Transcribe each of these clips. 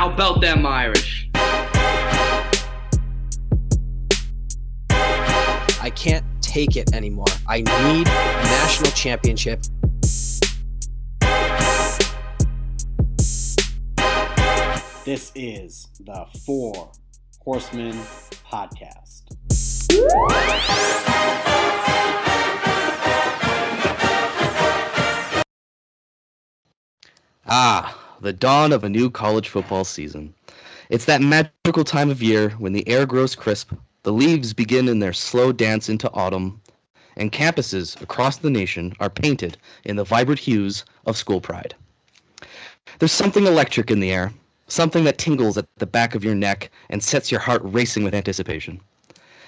How about them Irish? I can't take it anymore. I need a national championship. This is the Four Horsemen Podcast. The dawn of a new college football season. It's that magical time of year when the air grows crisp, the leaves begin in their slow dance into autumn, and campuses across the nation are painted in the vibrant hues of school pride. There's something electric in the air, something that tingles at the back of your neck and sets your heart racing with anticipation.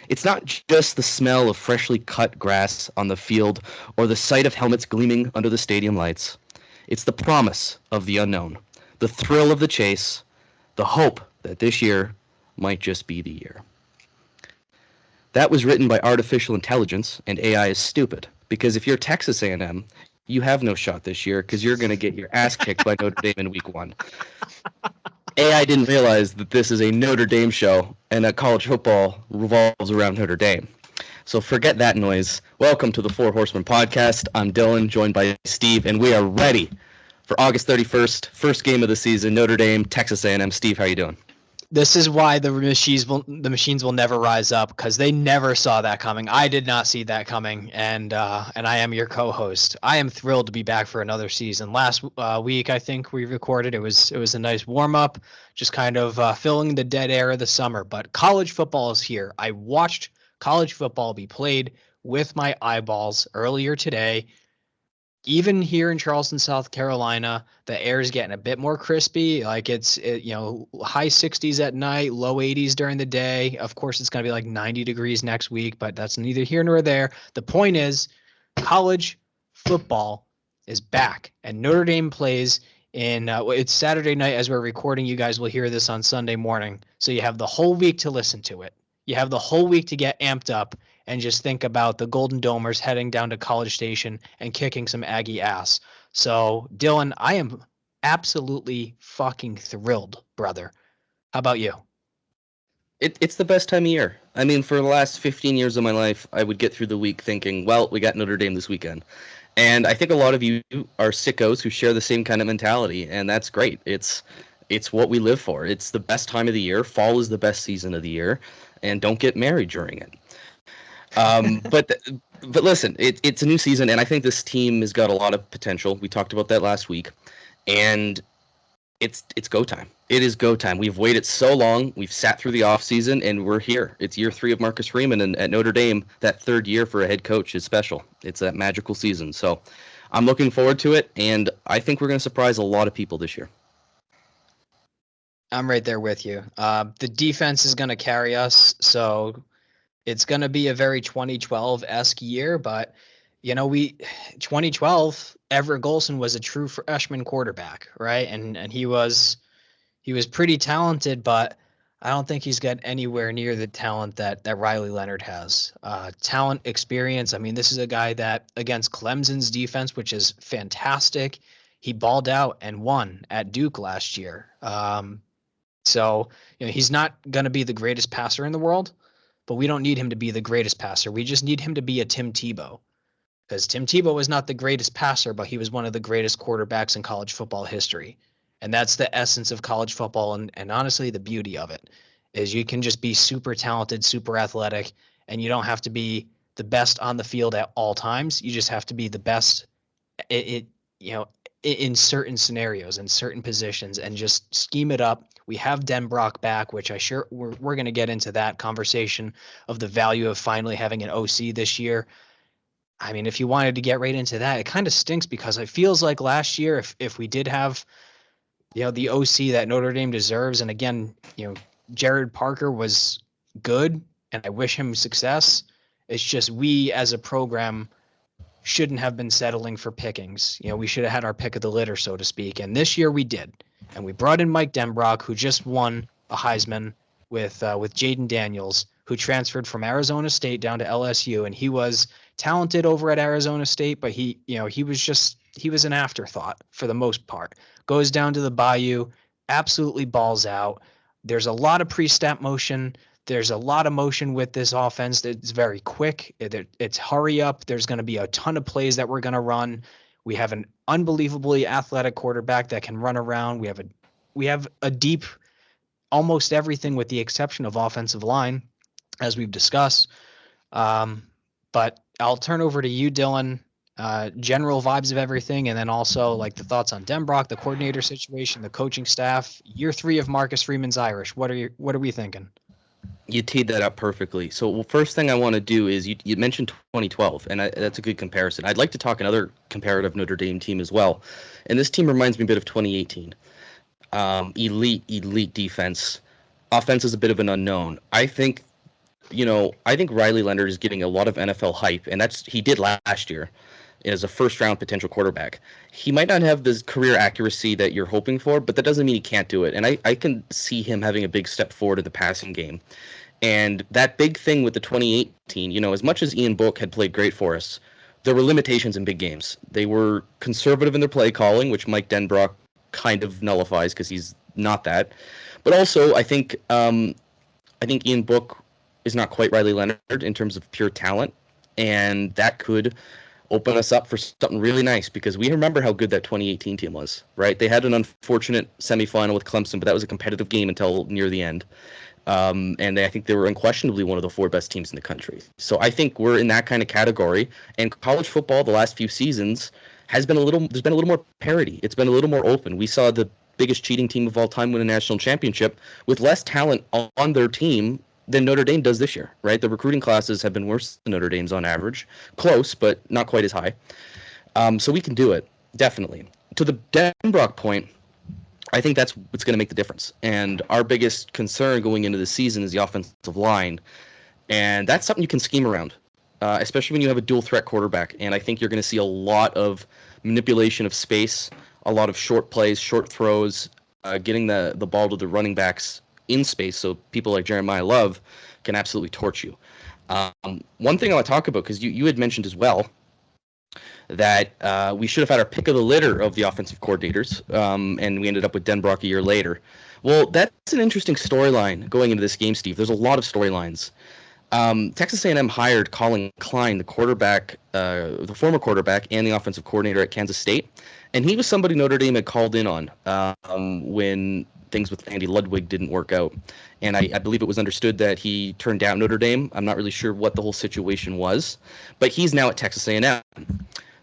It's not just the smell of freshly cut grass on the field or the sight of helmets gleaming under the stadium lights. It's the promise of the unknown, the thrill of the chase, the hope that this year might just be the year. That was written by artificial intelligence, and AI is stupid, because if you're Texas A&M, you have no shot this year because you're going to get your ass kicked by Notre Dame in week 1. AI didn't realize that this is a Notre Dame show and that college football revolves around Notre Dame. So forget that noise. Welcome to the Four Horsemen Podcast. I'm Dylan, joined by Steve, and we are ready for August 31st, first game of the season, Notre Dame, Texas A&M. Steve, how you doing? This is why the machines will never rise up, because they never saw that coming. I did not see that coming, and I am your co-host. I am thrilled to be back for another season. Last week, I think we recorded. It was a nice warm up, just kind of filling the dead air of the summer. But college football is here. I watched college football be played with my eyeballs earlier today. Even here in Charleston, South Carolina, the air is getting a bit more crispy. Like it's high 60s at night, low 80s during the day. Of course, it's going to be like 90 degrees next week, but that's neither here nor there. The point is, college football is back, and Notre Dame plays in it's Saturday night as we're recording. You guys will hear this on Sunday morning, so you have the whole week to listen to it. You have the whole week to get amped up and just think about the Golden Domers heading down to College Station and kicking some Aggie ass. So, Dylan, I am absolutely fucking thrilled, brother. How about you? It's the best time of year. I mean, for the last 15 years of my life, I would get through the week thinking, well, we got Notre Dame this weekend. And I think a lot of you are sickos who share the same kind of mentality, and that's great. It's what we live for. It's the best time of the year. Fall is the best season of the year, and don't get married during it. But listen, it's a new season, and I think this team has got a lot of potential. We talked about that last week, and it's go time. It is go time. We've waited so long. We've sat through the offseason, and we're here. It's year 3 of Marcus Freeman, and at Notre Dame, that third year for a head coach is special. It's that magical season. So I'm looking forward to it, and I think we're going to surprise a lot of people this year. I'm right there with you. The defense is going to carry us, so it's going to be a very 2012-esque year, but 2012, Everett Golson was a true freshman quarterback, right? And he was pretty talented, but I don't think he's got anywhere near the talent that Riley Leonard has. Talent, experience. I mean, this is a guy that against Clemson's defense, which is fantastic, he balled out and won at Duke last year. So he's not going to be the greatest passer in the world, but we don't need him to be the greatest passer. We just need him to be a Tim Tebow, because Tim Tebow was not the greatest passer, but he was one of the greatest quarterbacks in college football history. And that's the essence of college football. And honestly, the beauty of it is you can just be super talented, super athletic, and you don't have to be the best on the field at all times. You just have to be the best in certain scenarios, in certain positions, and just scheme it up. We have Denbrock back, which we're going to get into that conversation of the value of finally having an OC this year. I mean, if you wanted to get right into that, it kind of stinks because it feels like last year, if we did have, the OC that Notre Dame deserves, and again, Jared Parker was good, and I wish him success. It's just we as a program shouldn't have been settling for pickings. We should have had our pick of the litter, so to speak. And this year we did. And we brought in Mike Denbrock, who just won a Heisman with Jaden Daniels, who transferred from Arizona State down to LSU. And he was talented over at Arizona State, but he was an afterthought for the most part. Goes down to the Bayou, absolutely balls out. There's a lot of pre-snap motion. There's a lot of motion with this offense. It's very quick. It's hurry up. There's going to be a ton of plays that we're going to run. We have an unbelievably athletic quarterback that can run around. We have a deep, almost everything with the exception of offensive line, as we've discussed. But I'll turn over to you, Dylan. General vibes of everything, and then also like the thoughts on Denbrock, the coordinator situation, the coaching staff. Year 3 of Marcus Freeman's Irish. What are we thinking? You teed that up perfectly. So, well, first thing I want to do is you mentioned 2012, and that's a good comparison. I'd like to talk another comparative Notre Dame team as well, and this team reminds me a bit of 2018. Elite defense. Offense is a bit of an unknown. I think Riley Leonard is getting a lot of NFL hype, and he did last year as a first-round potential quarterback. He might not have the career accuracy that you're hoping for, but that doesn't mean he can't do it. And I can see him having a big step forward in the passing game. And that big thing with the 2018, as much as Ian Book had played great for us, there were limitations in big games. They were conservative in their play calling, which Mike Denbrock kind of nullifies because he's not that. But also, I think Ian Book is not quite Riley Leonard in terms of pure talent, and that could open us up for something really nice, because we remember how good that 2018 team was, right? They had an unfortunate semifinal with Clemson, but that was a competitive game until near the end. And I think they were unquestionably one of the 4 best teams in the country. So I think we're in that kind of category. And college football, the last few seasons, there's been a little more parity. It's been a little more open. We saw the biggest cheating team of all time win a national championship with less talent on their team than Notre Dame does this year, right? The recruiting classes have been worse than Notre Dame's on average. Close, but not quite as high. So we can do it, definitely. To the Denbrock point, I think that's what's going to make the difference. And our biggest concern going into the season is the offensive line. And that's something you can scheme around, especially when you have a dual threat quarterback. And I think you're going to see a lot of manipulation of space, a lot of short plays, short throws, getting the ball to the running backs in space, so people like Jeremiah Love can absolutely torch you. One thing I want to talk about, because you had mentioned as well that we should have had our pick of the litter of the offensive coordinators, and we ended up with Denbrock a year later. Well, that's an interesting storyline going into this game, Steve. There's a lot of storylines. Texas A&M hired Colin Klein, the quarterback, the former quarterback and the offensive coordinator at Kansas State, and he was somebody Notre Dame had called in on when things with Andy Ludwig didn't work out. And I believe it was understood that he turned down Notre Dame. I'm not really sure what the whole situation was, but he's now at Texas A&M.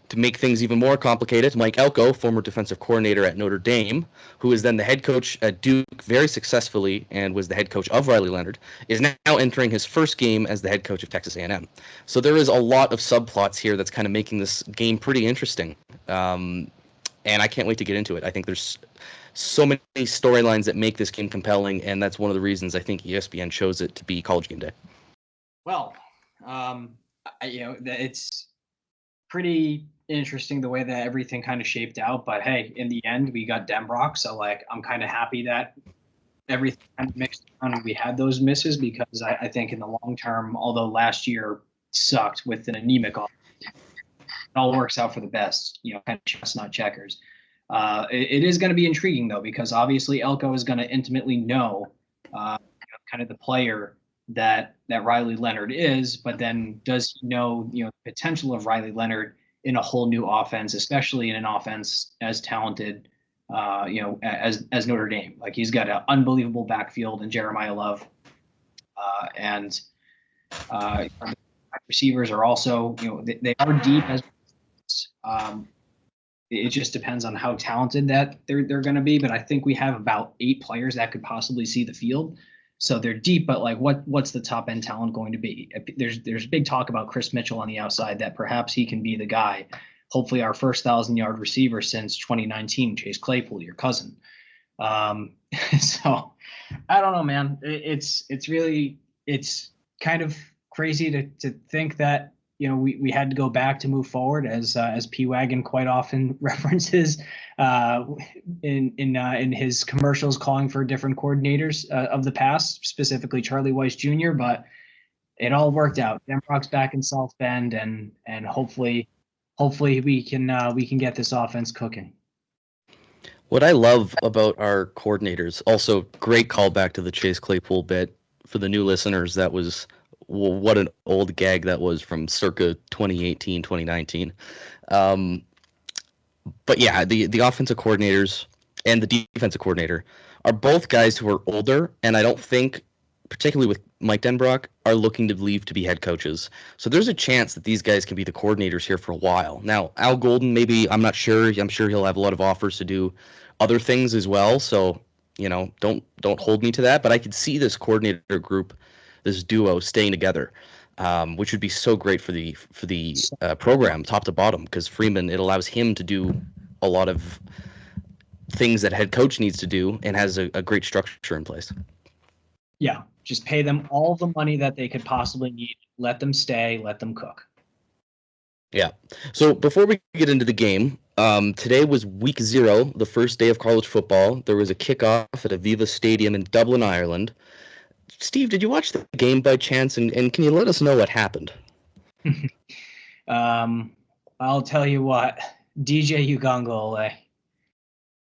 To make things even more complicated, Mike Elko, former defensive coordinator at Notre Dame, who is then the head coach at Duke very successfully and was the head coach of Riley Leonard, is now entering his first game as the head coach of Texas A&M. So there is a lot of subplots here that's kind of making this game pretty interesting. And I can't wait to get into it. I think there's so many storylines that make this game compelling, and that's one of the reasons I think ESPN chose it to be College Game Day. Well, it's pretty interesting the way that everything kind of shaped out, but hey, in the end, we got Denbrock, so like I'm kind of happy that everything kind of mixed around and we had those misses, because I think in the long term, although last year sucked with an anemic offense, it all works out for the best, kind of chestnut checkers. It is going to be intriguing, though, because obviously Elko is going to intimately know kind of the player that Riley Leonard is, but then does he know the potential of Riley Leonard in a whole new offense, especially in an offense as talented as Notre Dame? Like, he's got an unbelievable backfield in Jeremiah Love, and receivers are also they are deep as it just depends on how talented that they're going to be. But I think we have about 8 players that could possibly see the field. So they're deep, but like what's the top end talent going to be? There's big talk about Chris Mitchell on the outside, that perhaps he can be the guy. Hopefully our first 1,000-yard receiver since 2019, Chase Claypool, your cousin. So I don't know, man. It's kind of crazy to think that we had to go back to move forward, as P Wagon quite often references in his commercials, calling for different coordinators of the past, specifically Charlie Weiss Jr. But it all worked out. Denbrock's back in South Bend, and hopefully we can get this offense cooking. What I love about our coordinators, also great callback to the Chase Claypool bit for the new listeners. That was what an old gag that was from circa 2018, 2019. Um, but yeah, the offensive coordinators and the defensive coordinator are both guys who are older, and I don't think, particularly with Mike Denbrock, are looking to leave to be head coaches. So there's a chance that these guys can be the coordinators here for a while. Now, Al Golden, maybe, I'm not sure. I'm sure he'll have a lot of offers to do other things as well. So, don't hold me to that. But I could see this coordinator group, this duo, staying together, which would be so great for the program, top to bottom, because Freeman, it allows him to do a lot of things that head coach needs to do and has a great structure in place. Yeah, just pay them all the money that they could possibly need. Let them stay. Let them cook. Yeah. So before we get into the game, today was week 0, the first day of college football. There was a kickoff at Aviva Stadium in Dublin, Ireland. Steve, did you watch the game by chance, and can you let us know what happened? I'll tell you what, DJ Ugongole,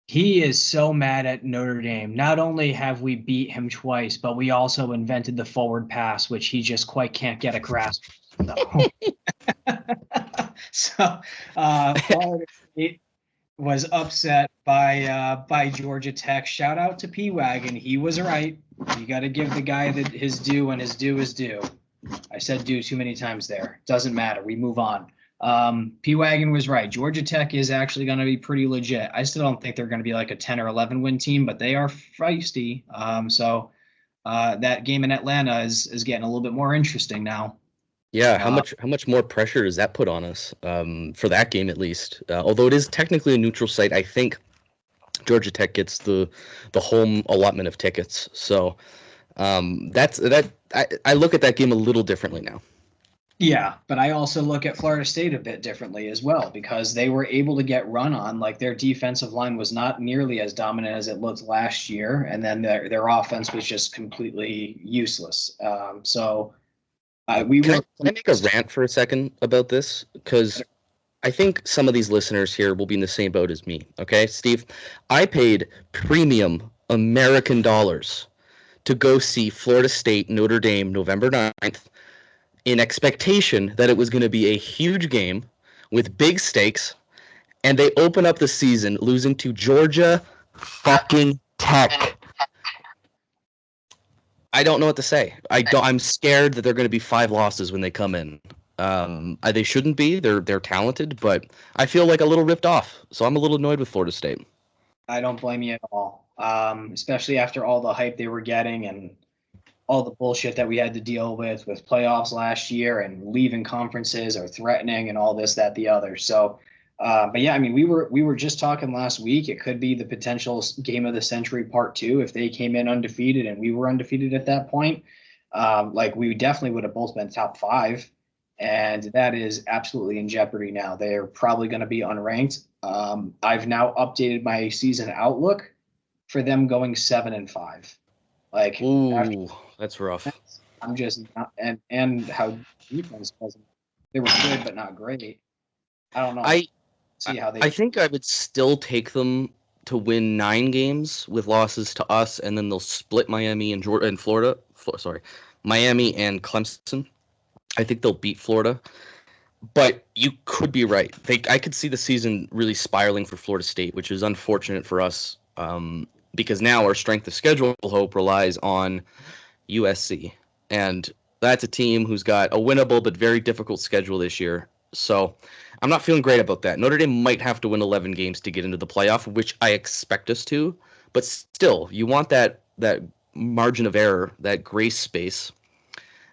he is so mad at Notre Dame. Not only have we beat him twice, but we also invented the forward pass, which he just quite can't get a grasp. So Florida State was upset by Georgia Tech. Shout out to P-Wagon. He was right. You got to give the guy his due, and his due is due. I said due too many times there. Doesn't matter. We move on. P-Wagon was right. Georgia Tech is actually going to be pretty legit. I still don't think they're going to be like a 10 or 11 win team, but they are feisty. So that game in Atlanta is getting a little bit more interesting now. Yeah, how much more pressure does that put on us for that game at least? Although it is technically a neutral site, I think Georgia Tech gets the home allotment of tickets. So that's that. I look at that game a little differently now. Yeah, but I also look at Florida State a bit differently as well, because they were able to get run on. Like, their defensive line was not nearly as dominant as it looked last year, and then their offense was just completely useless. Can I make a rant for a second about this? Because I think some of these listeners here will be in the same boat as me. Okay, Steve, I paid premium American dollars to go see Florida State Notre Dame November 9th in expectation that it was going to be a huge game with big stakes, and they open up the season losing to Georgia fucking Tech. I don't know what to say. I'm scared that they're going to be 5 losses when they come in. They shouldn't be. They're talented, but I feel like a little ripped off. So I'm a little annoyed with Florida State. I don't blame you at all, especially after all the hype they were getting and all the bullshit that we had to deal with playoffs last year and leaving conferences or threatening and all this, that, the other. So, but yeah, I mean, we were just talking last week. It could be the potential game of the century part 2 if they came in undefeated and we were undefeated at that point. Like, we definitely would have both been top 5, and that is absolutely in jeopardy now. They're probably going to be unranked. I've now updated my season outlook for them going 7-5. Like, ooh, that's rough. I'm just not, and how defense wasn't. They were good, but not great. I don't know. I think I would still take them to win 9 games with losses to us, and then they'll split Miami and Florida. Miami and Clemson. I think they'll beat Florida. But you could be right. I could see the season really spiraling for Florida State, which is unfortunate for us, because now our strength of schedule hope relies on USC. And that's a team who's got a winnable but very difficult schedule this year. So I'm not feeling great about that. Notre Dame might have to win 11 games to get into the playoff, which I expect us to. But still, you want that margin of error, that grace space,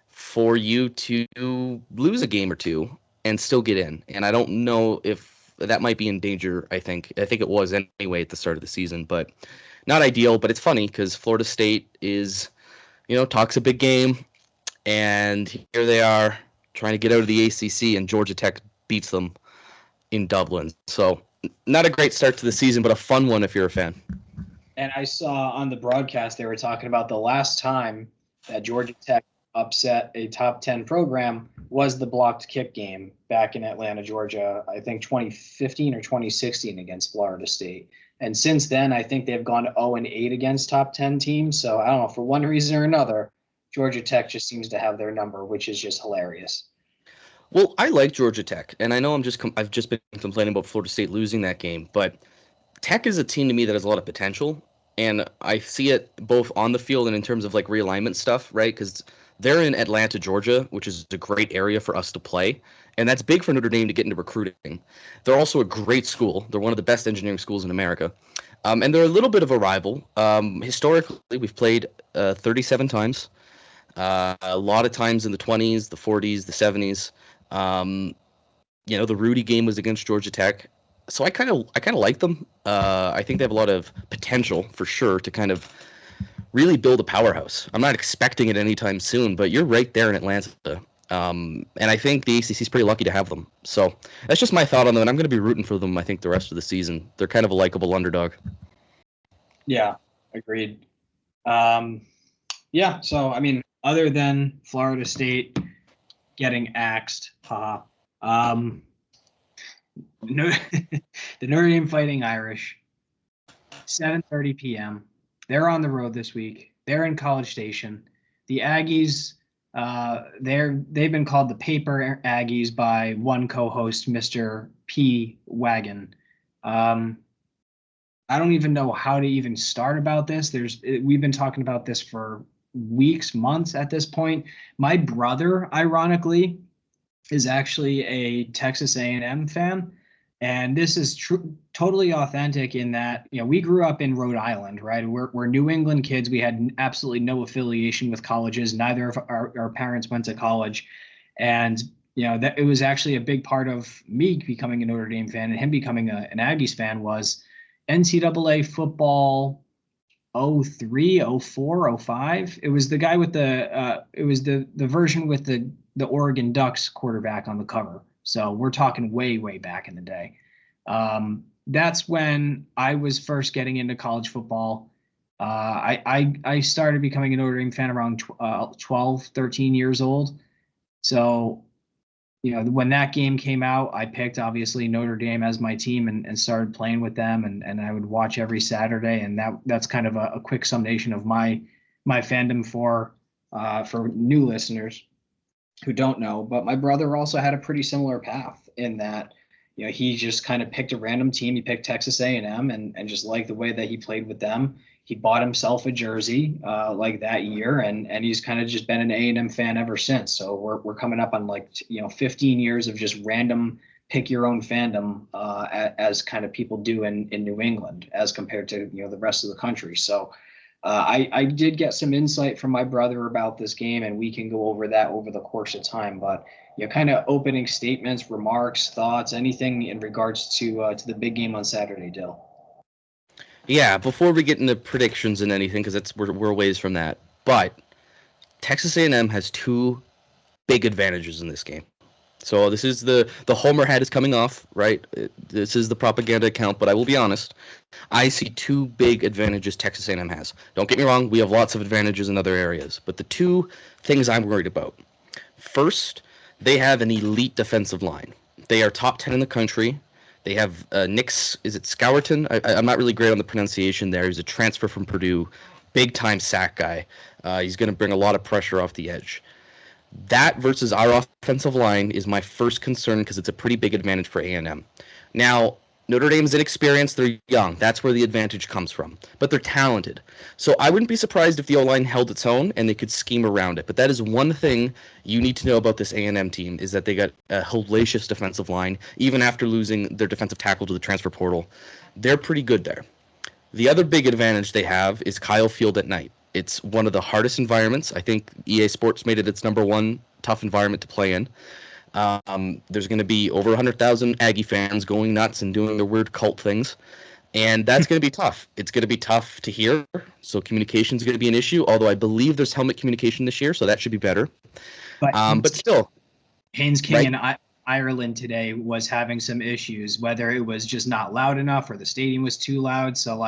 for you to lose a game or two and still get in. And I don't know if that might be in danger. I think it was anyway at the start of the season, but not ideal. But it's funny because Florida State is, talks a big game, and here they are trying to get out of the ACC, and Georgia Tech beats them in Dublin. So not a great start to the season, but a fun one if you're a fan. And I saw on the broadcast they were talking about the last time that Georgia Tech upset a top 10 program was the blocked kick game back in Atlanta, Georgia, I think 2015 or 2016 against Florida State. And since then, I think they've gone 0-8 against top 10 teams. So I don't know, for one reason or another, Georgia Tech just seems to have their number, which is just hilarious. Well, I like Georgia Tech, and I know I've just been complaining about Florida State losing that game, but Tech is a team to me that has a lot of potential, and I see it both on the field and in terms of like realignment stuff, right? Because they're in Atlanta, Georgia, which is a great area for us to play, and that's big for Notre Dame to get into recruiting. They're also a great school. They're one of the best engineering schools in America, and they're a little bit of a rival. Historically, we've played 37 times, a lot of times in the 20s, the 40s, the 70s. The Rudy game was against Georgia Tech. So I kind of like them. I think they have a lot of potential for sure to kind of really build a powerhouse. I'm not expecting it anytime soon, but you're right there in Atlanta. And I think the ACC is pretty lucky to have them. So that's just my thought on them, and I'm going to be rooting for them, I think, the rest of the season. They're kind of a likable underdog. Yeah, agreed. So, I mean, other than Florida State getting axed, the Notre Dame Fighting Irish, 7:30 p.m. They're on the road this week. They're in College Station. The Aggies, they've been called the Paper Aggies by one co-host, Mr. P. Wagon. I don't even know how to even start about this. We've been talking about this for weeks, months at this point. My brother, ironically, is actually a Texas A&M fan. And this is totally authentic in that, we grew up in Rhode Island, right? We're New England kids. We had absolutely no affiliation with colleges. Neither of our parents went to college. And, that it was actually a big part of me becoming a Notre Dame fan and him becoming an Aggies fan was NCAA football 03, 04, 05. It was the guy with it was the version with the Oregon Ducks quarterback on the cover. So we're talking way, way back in the day. That's when I was first getting into college football. I started becoming a Notre Dame fan around 12, 13 years old. So, when that game came out, I picked obviously Notre Dame as my team and started playing with them. And I would watch every Saturday. And that's kind of a quick summation of my fandom for new listeners who don't know. But my brother also had a pretty similar path in that, he just kind of picked a random team. He picked Texas A&M and just liked the way that he played with them. He bought himself a jersey like that year, and he's kind of just been an A&M fan ever since. So we're coming up on 15 years of just random pick your own fandom as kind of people do in New England as compared to the rest of the country. So I did get some insight from my brother about this game, and we can go over that over the course of time. But kind of opening statements, remarks, thoughts, anything in regards to the big game on Saturday, Dill. Yeah, before we get into predictions and anything, because we're a ways from that. But Texas A&M has two big advantages in this game. So this is the Homer hat is coming off, right? This is the propaganda account, but I will be honest. I see two big advantages Texas A&M has. Don't get me wrong, we have lots of advantages in other areas, but the two things I'm worried about. First, they have an elite defensive line. They are top 10 in the country. They have Nick, is it Scourton? I'm not really great on the pronunciation there. He's a transfer from Purdue, big-time sack guy. He's going to bring a lot of pressure off the edge. That versus our offensive line is my first concern because it's a pretty big advantage for A&M. Now, Notre Dame's inexperienced. They're young. That's where the advantage comes from. But they're talented. So I wouldn't be surprised if the O-line held its own and they could scheme around it. But that is one thing you need to know about this A&M team is that they got a hellacious defensive line, even after losing their defensive tackle to the transfer portal. They're pretty good there. The other big advantage they have is Kyle Field at night. It's one of the hardest environments. I think EA Sports made it its number one tough environment to play in. There's going to be over 100,000 Aggie fans going nuts and doing their weird cult things. And that's going to be tough. It's going to be tough to hear. So communication is going to be an issue, although I believe there's helmet communication this year, so that should be better. But still. Haynes King right? In Ireland today was having some issues, whether it was just not loud enough or the stadium was too loud. So,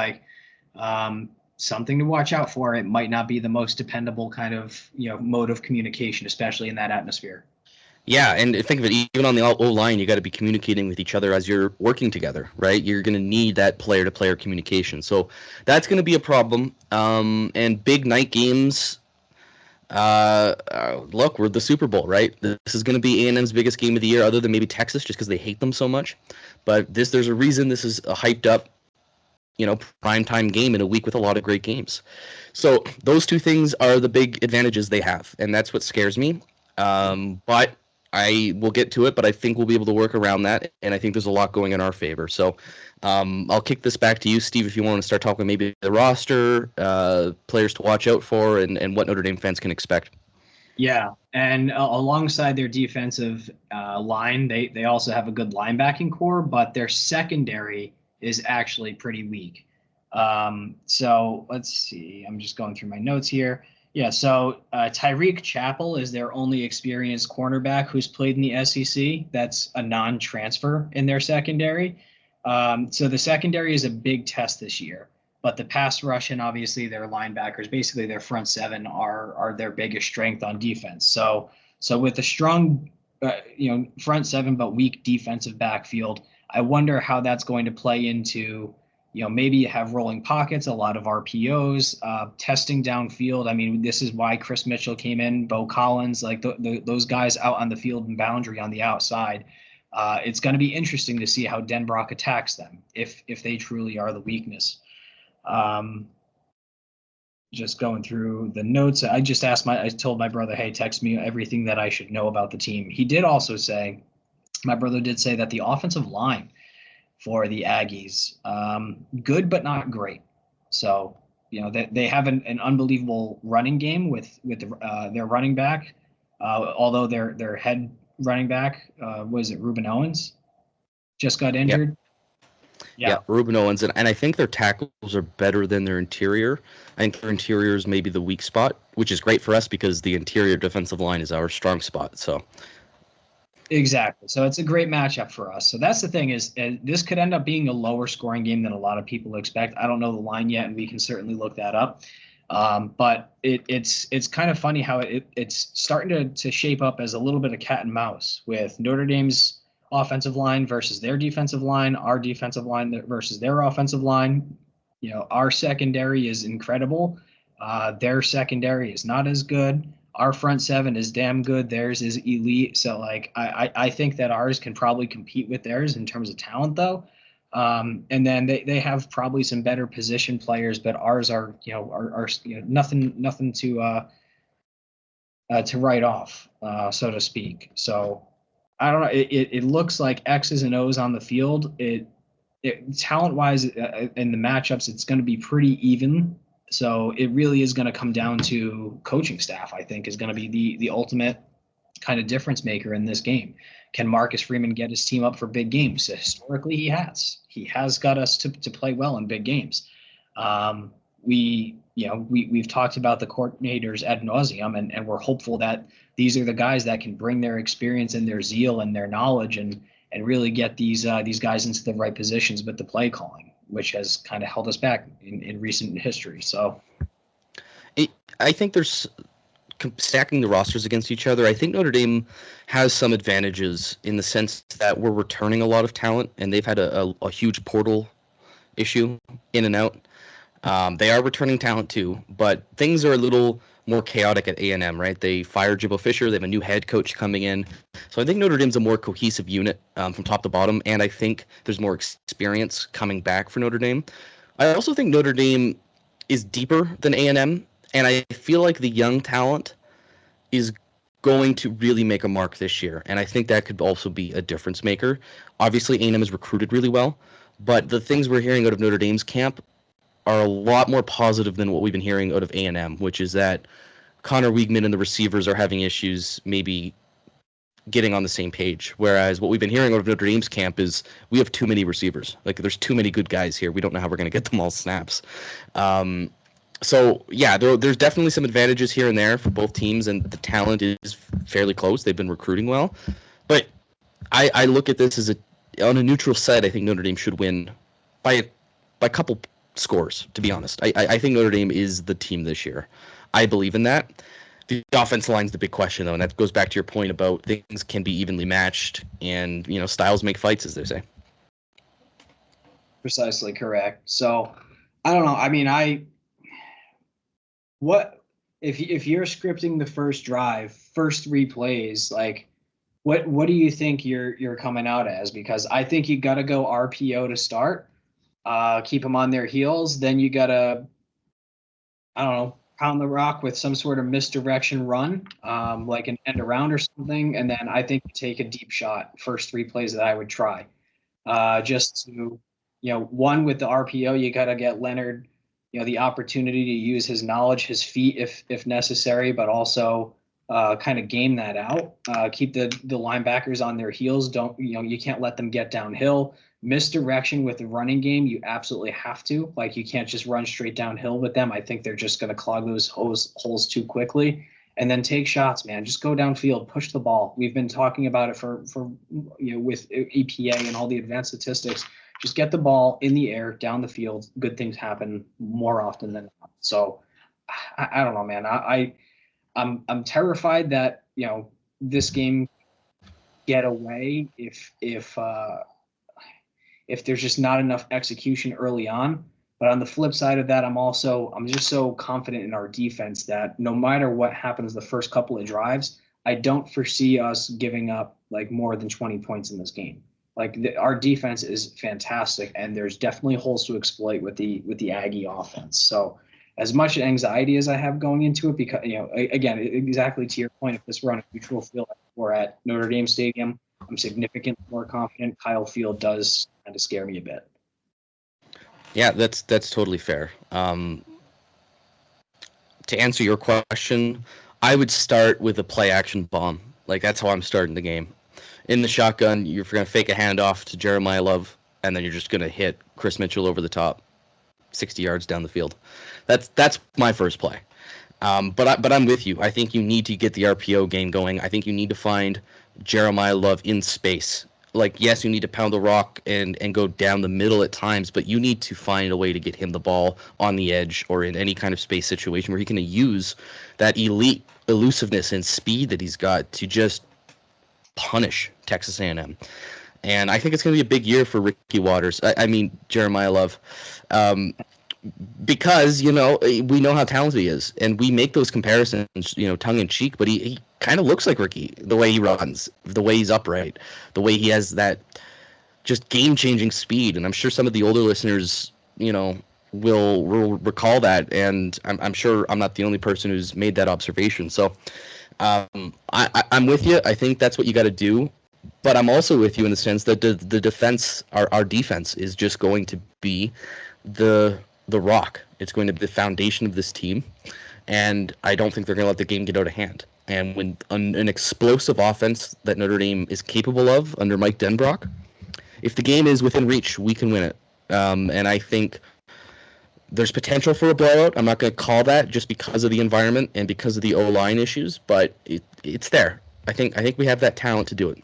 something to watch out for. It might not be the most dependable kind of, mode of communication, especially in that atmosphere. Yeah, and think of it, even on the O-line, you got to be communicating with each other as you're working together, right? You're going to need that player-to-player communication. So that's going to be a problem. And big night games, look, we're the Super Bowl, right? This is going to be A&M's biggest game of the year, other than maybe Texas, just because they hate them so much. But there's a reason this is a hyped up, primetime game in a week with a lot of great games. So those two things are the big advantages they have, and that's what scares me. But I will get to it, but I think we'll be able to work around that, and I think there's a lot going in our favor. So I'll kick this back to you, Steve, if you want to start talking maybe the roster, players to watch out for, and what Notre Dame fans can expect. Yeah, and alongside their defensive line, they also have a good linebacking core, but their secondary is actually pretty weak. So let's see. I'm just going through my notes here. Yeah, so Tyreek Chappell is their only experienced cornerback who's played in the SEC. That's a non-transfer in their secondary. So the secondary is a big test this year. But the pass rush and obviously their linebackers, basically their front seven, are their biggest strength on defense. So with a strong, front seven but weak defensive backfield, I wonder how that's going to play into, maybe you have rolling pockets, a lot of RPOs, testing downfield. I mean, this is why Chris Mitchell came in, Bo Collins, like those guys out on the field and boundary on the outside. It's going to be interesting to see how Denbrock attacks them if they truly are the weakness. Just going through the notes. I told my brother, hey, text me everything that I should know about the team. He did also say, my brother did say that the offensive line for the Aggies, good, but not great. So, they have an unbelievable running game with their running back. Although their head running back, was it Ruben Owens, just got injured. Yep. Yeah, Ruben Owens, and I think their tackles are better than their interior. I think their interior is maybe the weak spot, which is great for us because the interior defensive line is our strong spot. So exactly. So it's a great matchup for us. So that's the thing is this could end up being a lower scoring game than a lot of people expect. I don't know the line yet, and we can certainly look that up. But it's kind of funny how it's starting to shape up as a little bit of cat and mouse with Notre Dame's offensive line versus their defensive line, our defensive line versus their offensive line. Our secondary is incredible. Their secondary is not as good. Our front seven is damn good. Theirs is elite. So I think that ours can probably compete with theirs in terms of talent though. And then they have probably some better position players, but ours are nothing to write off, so to speak. So I don't know. It looks like X's and O's on the field. Talent-wise, in the matchups, it's going to be pretty even. So it really is going to come down to coaching staff, I think, is going to be the ultimate kind of difference maker in this game. Can Marcus Freeman get his team up for big games? Historically, he has. He has got us to play well in big games. We've talked about the coordinators ad nauseum, and we're hopeful that these are the guys that can bring their experience and their zeal and their knowledge and really get these guys into the right positions with the play calling, which has kind of held us back in recent history. So I think there's stacking the rosters against each other. I think Notre Dame has some advantages in the sense that we're returning a lot of talent, and they've had a huge portal issue in and out. They are returning talent too, but things are a little more chaotic at A&M, right? They fired Jimbo Fisher. They have a new head coach coming in. So I think Notre Dame's a more cohesive unit from top to bottom, and I think there's more experience coming back for Notre Dame. I also think Notre Dame is deeper than A&M, and I feel like the young talent is going to really make a mark this year, and I think that could also be a difference maker. Obviously, A&M has recruited really well, but the things we're hearing out of Notre Dame's camp are a lot more positive than what we've been hearing out of A&M, which is that Connor Wiegman and the receivers are having issues maybe getting on the same page. Whereas what we've been hearing out of Notre Dame's camp is we have too many receivers. Like, there's too many good guys here. We don't know how we're going to get them all snaps. So, yeah, there's definitely some advantages here and there for both teams, and the talent is fairly close. They've been recruiting well. But I look at this as on a neutral side, I think Notre Dame should win by a couple scores, to be honest. I think Notre Dame is the team this year. I believe in that. The offensive line's the big question, though, and that goes back to your point about things can be evenly matched, and styles make fights, as they say. Precisely correct. So I don't know. I mean, what if you're scripting the first drive, first 3 plays, like what do you think you're coming out as? Because I think you got to go RPO to start, keep them on their heels. Then you got to, I don't know, pound the rock with some sort of misdirection run, like an end around or something. And then I think you take a deep shot first 3 plays that I would try, just to, one with the RPO, you got to get Leonard, the opportunity to use his knowledge, his feet if necessary, but also kind of game that out. Keep the linebackers on their heels. Don't, you can't let them get downhill. Misdirection with the running game, you absolutely have to. Like, you can't just run straight downhill with them. I think they're just going to clog those holes too quickly. And then take shots, man. Just go downfield, push the ball. We've been talking about it for with EPA and all the advanced statistics. Just get the ball in the air, down the field. Good things happen more often than not. So I don't know, man. I'm terrified that this game get away if there's just not enough execution early on. But on the flip side of that, I'm just so confident in our defense that no matter what happens the first couple of drives, I don't foresee us giving up like more than 20 points in this game. Like, our defense is fantastic, and there's definitely holes to exploit with the Aggie offense. So as much anxiety as I have going into it, because, again, exactly to your point, if this were on a neutral field or at Notre Dame Stadium, I'm significantly more confident. Kyle Field does kind of scare me a bit. Yeah, that's totally fair. To answer your question, I would start with a play action bomb. Like, that's how I'm starting the game. In the shotgun, you're going to fake a handoff to Jeremiah Love, and then you're just going to hit Chris Mitchell over the top, 60 yards down the field. That's my first play. But I'm with you. I think you need to get the RPO game going. I think you need to find Jeremiah Love in space. Like, yes, you need to pound the rock and go down the middle at times, but you need to find a way to get him the ball on the edge or in any kind of space situation where he can use that elite elusiveness and speed that he's got to just punish Texas A&M. And I think it's going to be a big year for Ricky Waters. I mean, Jeremiah Love. Because, we know how talented he is, and we make those comparisons, tongue in cheek, but he kind of looks like Ricky, the way he runs, the way he's upright, the way he has that just game-changing speed. And I'm sure some of the older listeners, will recall that, and I'm sure I'm not the only person who's made that observation. So I'm with you. I think that's what you got to do. But I'm also with you in the sense that the defense, our defense, is just going to be the rock. It's going to be the foundation of this team, and I don't think they're going to let the game get out of hand. And when an explosive offense that Notre Dame is capable of under Mike Denbrock, if the game is within reach, we can win it. And I think there's potential for a blowout. I'm not going to call that just because of the environment and because of the O-line issues, but it's there. I think we have that talent to do it.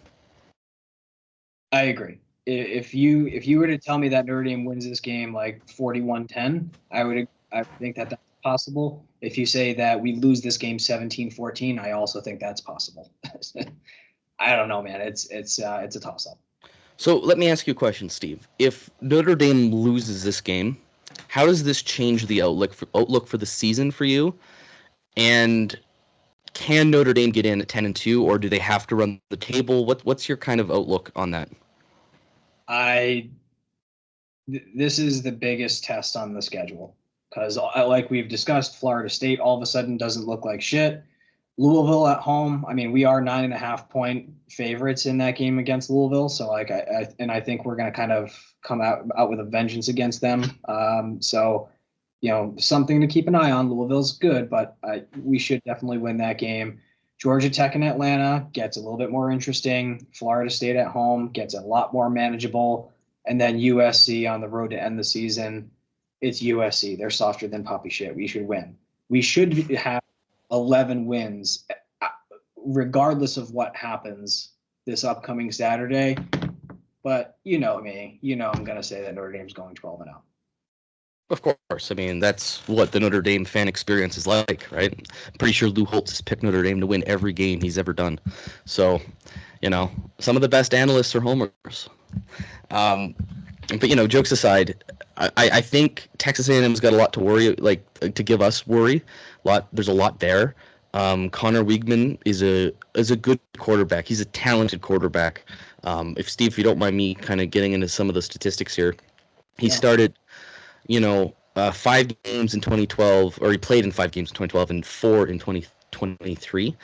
I agree. If you were to tell me that Notre Dame wins this game like 41-10, I think that that's possible. If you say that we lose this game 17-14, I also think that's possible. I don't know, man. It's a toss-up. So let me ask you a question, Steve. If Notre Dame loses this game, how does this change the outlook for the season for you? And can Notre Dame get in at 10-2, or do they have to run the table? What's your kind of outlook on that? This is the biggest test on the schedule because, like we've discussed, Florida State all of a sudden doesn't look like shit. Louisville at home. I mean, we are 9.5-point favorites in that game against Louisville. So I think we're going to kind of come out with a vengeance against them. So, something to keep an eye on. Louisville's good, but we should definitely win that game. Georgia Tech and Atlanta gets a little bit more interesting. Florida State at home gets a lot more manageable. And then USC on the road to end the season. It's USC. They're softer than puppy shit. We should win. We should have 11 wins regardless of what happens this upcoming Saturday. But you know me. I'm going to say that Notre Dame's going 12-0. Of course. I mean, that's what the Notre Dame fan experience is like, right? I'm pretty sure Lou Holtz has picked Notre Dame to win every game he's ever done. So, some of the best analysts are homers. Um, but jokes aside, I think Texas A&M's got a lot to worry, to give us worry. There's a lot there. Connor Wiegman is a good quarterback. He's a talented quarterback. If you don't mind me kind of getting into some of the statistics here, he started, 5 games in 2012, or he played in 5 games in 2012 and 4 in 2023.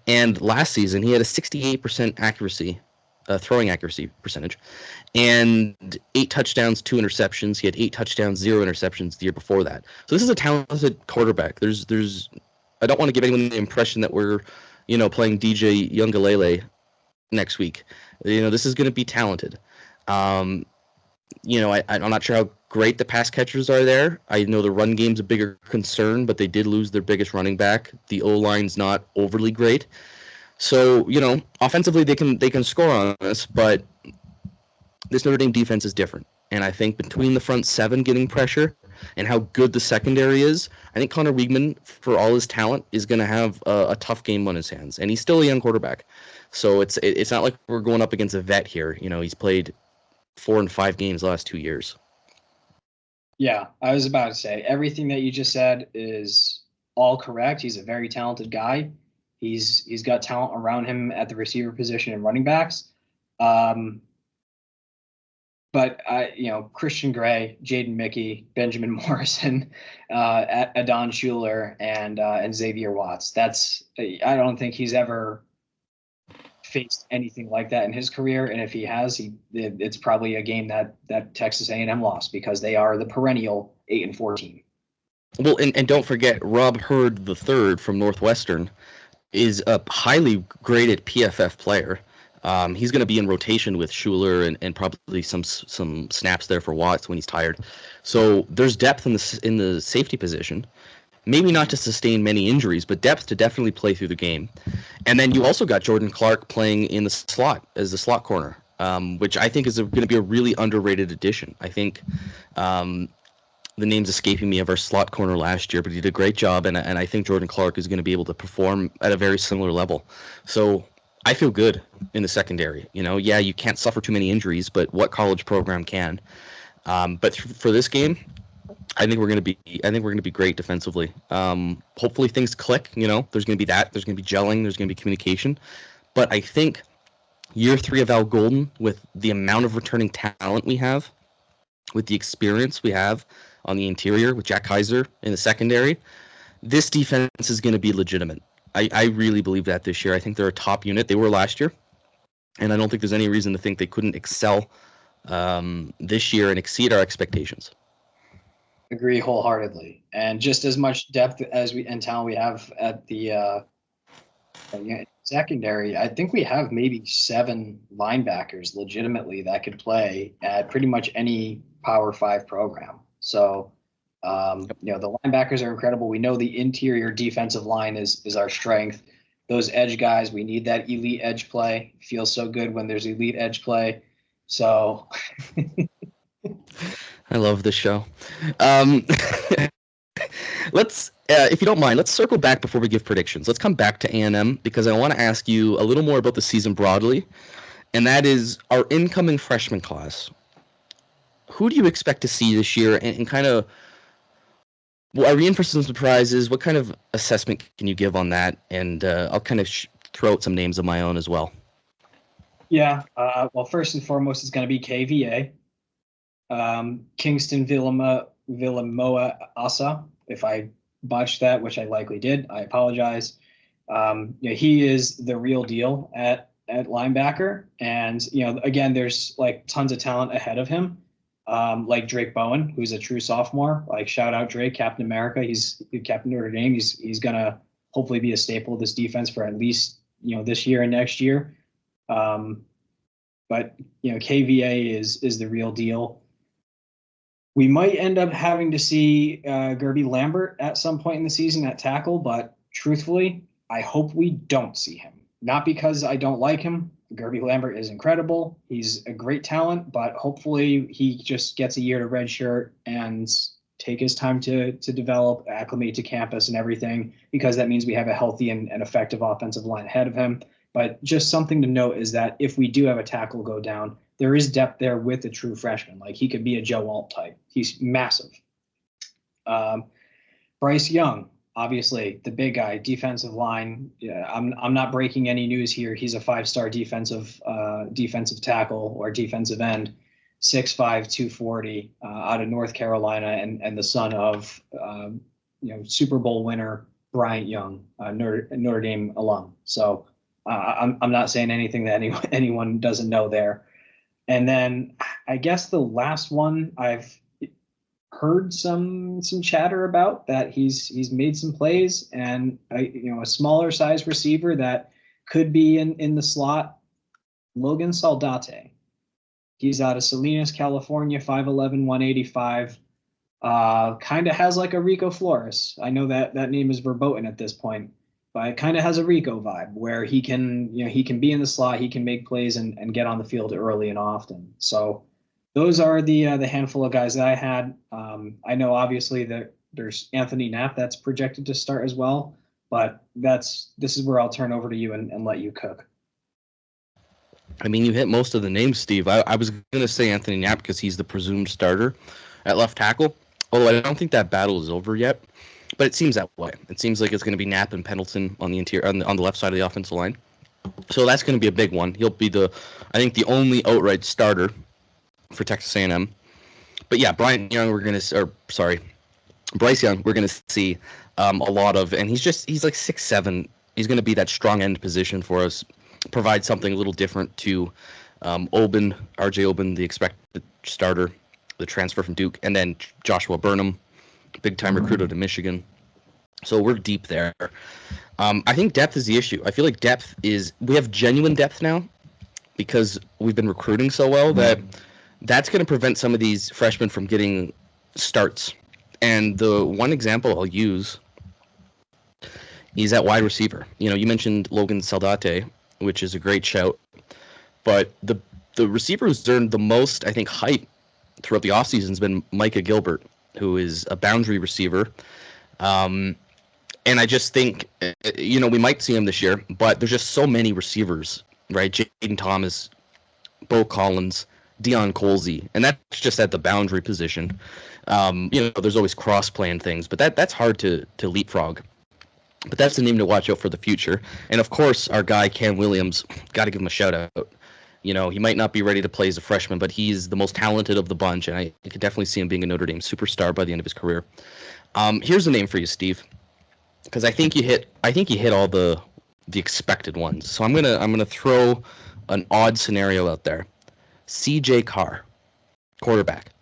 And last season he had a 68% accuracy. Throwing accuracy percentage, and 8 touchdowns, 2 interceptions. He had 8 touchdowns, 0 interceptions the year before that. So this is a talented quarterback. I don't want to give anyone the impression that we're, playing DJ Youngalele next week. This is going to be talented. I'm not sure how great the pass catchers are there. I know the run game's a bigger concern, but they did lose their biggest running back. The O-line's not overly great. So, offensively they can score on us, but this Notre Dame defense is different. And I think between the front 7 getting pressure and how good the secondary is, I think Connor Wiegman, for all his talent, is going to have a tough game on his hands. And he's still a young quarterback. So it's not like we're going up against a vet here. He's played 4 and 5 games the last 2 years. Yeah, I was about to say, everything that you just said is all correct. He's a very talented guy. He's got talent around him at the receiver position and running backs. But Christian Gray, Jaden Mickey, Benjamin Morrison, Adon Schuler, and Xavier Watts. I don't think he's ever faced anything like that in his career. And if he has, it's probably a game that Texas A&M lost, because they are the perennial 8-4 team. Well, and don't forget, Rob Hurd III from Northwestern is a highly graded PFF player. He's going to be in rotation with Schuler and probably some snaps there for Watts when he's tired. So there's depth in the safety position. Maybe not to sustain many injuries, but depth to definitely play through the game. And then you also got Jordan Clark playing in the slot as the slot corner, which I think is going to be a really underrated addition. I think the name's escaping me of our slot corner last year, but he did a great job, and I think Jordan Clark is going to be able to perform at a very similar level. So I feel good in the secondary. You can't suffer too many injuries, but what college program can? But for this game, I think we're going to be great defensively. Hopefully things click. There's going to be that. There's going to be gelling. There's going to be communication. But I think year 3 of Al Golden, with the amount of returning talent we have, with the experience we have on the interior, with Jack Kaiser in the secondary, this defense is going to be legitimate. I really believe that this year. I think they're a top unit. They were last year, and I don't think there's any reason to think they couldn't excel this year and exceed our expectations. Agree wholeheartedly. And just as much depth and talent we have at the secondary, I think we have maybe 7 linebackers legitimately that could play at pretty much any Power 5 program. So, the linebackers are incredible. We know the interior defensive line is our strength. Those edge guys, we need that elite edge play. Feels so good when there's elite edge play. So I love this show. Let's, if you don't mind, let's circle back before we give predictions. Let's come back to A&M, because I want to ask you a little more about the season broadly, and that is our incoming freshman class. Who do you expect to see this year, and kind of, are we in for some surprises? What kind of assessment can you give on that? And I'll kind of throw out some names of my own as well. Yeah. Well, first and foremost, it's going to be KVA. Kingston Villamoa Asa. If I botched that, which I likely did, I apologize. He is the real deal at linebacker. And, again, there's like tons of talent ahead of him. Like Drake Bowen, who's a true sophomore. Like, shout out Drake, Captain America. He's Captain Notre Dame. He's gonna hopefully be a staple of this defense for at least this year and next year. But KVA is the real deal. We might end up having to see Gerby Lambert at some point in the season at tackle, but truthfully, I hope we don't see him. Not because I don't like him. Gerby Lambert is incredible. He's a great talent, but hopefully he just gets a year to redshirt and take his time to develop, acclimate to campus and everything, because that means we have a healthy and effective offensive line ahead of him. But just something to note is that if we do have a tackle go down, there is depth there with a true freshman. Like, he could be a Joe Alt type. He's massive. Bryce Young, obviously the big guy, defensive line. Yeah, I'm not breaking any news here. He's a 5-star defensive tackle or defensive end, 6'5", 240, out of North Carolina, and the son of Super Bowl winner Bryant Young, Notre Dame alum. So I'm not saying anything that anyone doesn't know there. And then I guess the last one I've heard some chatter about, that he's made some plays, and a smaller size receiver that could be in the slot, Logan Saldate. He's out of Salinas, California, 5'11", 185. Kind of has like a Rico Flores. I know that name is verboten at this point, but it kind of has a Rico vibe, where he can be in the slot, he can make plays and get on the field early and often. So those are the handful of guys that I had. I know obviously that there's Anthony Knapp that's projected to start as well, but this is where I'll turn over to you and let you cook. I mean, you hit most of the names, Steve. I was going to say Anthony Knapp because he's the presumed starter at left tackle, although I don't think that battle is over yet. But it seems that way. It seems like it's going to be Knapp and Pendleton on the interior, on the left side of the offensive line. So that's going to be a big one. He'll be the only outright starter for Texas A&M. But yeah, Bryce Young, we're going to see a lot of, and he's like 6'7". He's going to be that strong end position for us, provide something a little different to RJ Oben, the expected starter, the transfer from Duke, and then Joshua Burnham, big-time recruit out of Michigan. So we're deep there. I think depth is the issue. I feel like we have genuine depth now because we've been recruiting so well that's going to prevent some of these freshmen from getting starts. And the one example I'll use is at wide receiver. You mentioned Logan Saldate, which is a great shout. But the receiver who's earned the most, I think, hype throughout the offseason has been Micah Gilbert, who is a boundary receiver. And I just think, we might see him this year, but there's just so many receivers, right? Jaden Thomas, Bo Collins, Deion Colsey, and that's just at the boundary position. There's always cross-play and things, but that's hard to leapfrog. But that's the name to watch out for the future. And, of course, our guy, Cam Williams, got to give him a shout-out. He might not be ready to play as a freshman, but he's the most talented of the bunch, and I could definitely see him being a Notre Dame superstar by the end of his career. Here's a name for you, Steve, because I think you hit all the expected ones. So I'm gonna throw an odd scenario out there. C.J. Carr, quarterback.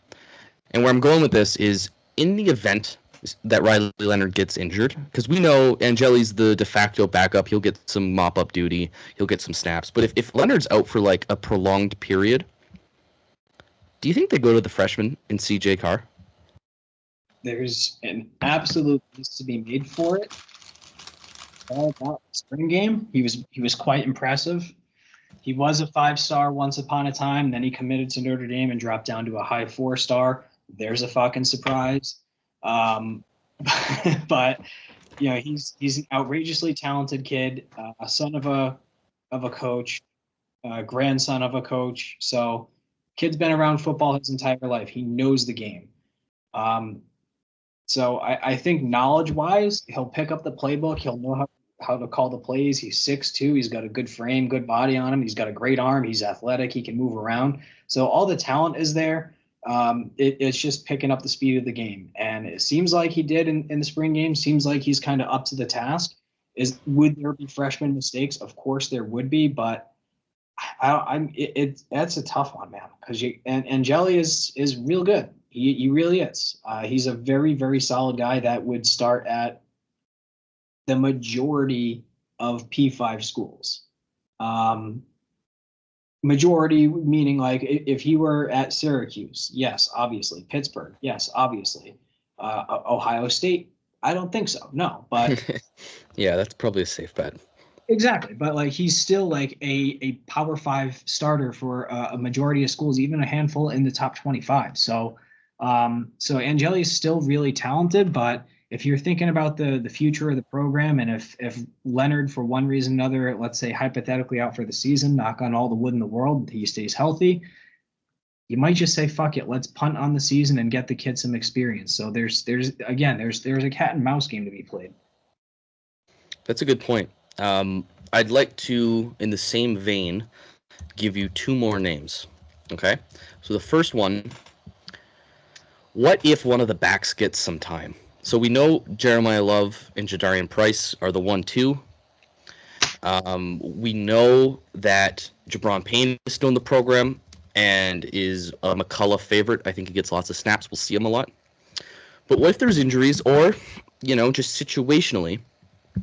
And where I'm going with this is, in the event that Riley Leonard gets injured, because we know Angeli's the de facto backup. He'll get some mop-up duty. He'll get some snaps. But if Leonard's out for like a prolonged period, do you think they go to the freshman in C.J. Carr? There's an absolute case to be made for it. All about the spring game. He was quite impressive. He was a 5-star once upon a time. Then he committed to Notre Dame and dropped down to a high 4-star. There's a fucking surprise. But he's an outrageously talented kid, a son of a coach, grandson of a coach. So kid's been around football his entire life. He knows the game. So I think knowledge-wise, he'll pick up the playbook. He'll know how to call the plays. He's 6'2". He's got a good frame, good body on him. He's got a great arm. He's athletic. He can move around. So all the talent is there. It's just picking up the speed of the game. And it seems like he did in the spring game. Seems like he's kind of up to the task. Would there be freshman mistakes? Of course there would be, but that's a tough one, man. Because Angeli is real good. He really is. He's a very, very solid guy that would start at the majority of P5 schools. Majority meaning like if he were at Syracuse, yes, obviously. Pittsburgh, yes, obviously. Ohio State, I don't think so. No, but yeah, that's probably a safe bet. Exactly, but like he's still like a Power 5 starter for a majority of schools, even a handful in the top 25. So So Angeli is still really talented, but if you're thinking about the future of the program, and if Leonard, for one reason or another, let's say hypothetically out for the season, knock on all the wood in the world, he stays healthy, you might just say, fuck it, let's punt on the season and get the kid some experience. So there's a cat and mouse game to be played. That's a good point. I'd like to, in the same vein, give you two more names. Okay? So the first one, what if one of the backs gets some time? So we know Jeremiah Love and Jadarian Price are the 1-2. We know that Jabron Payne is still in the program and is a McCullough favorite. I think he gets lots of snaps. We'll see him a lot. But what if there's injuries, or, just situationally,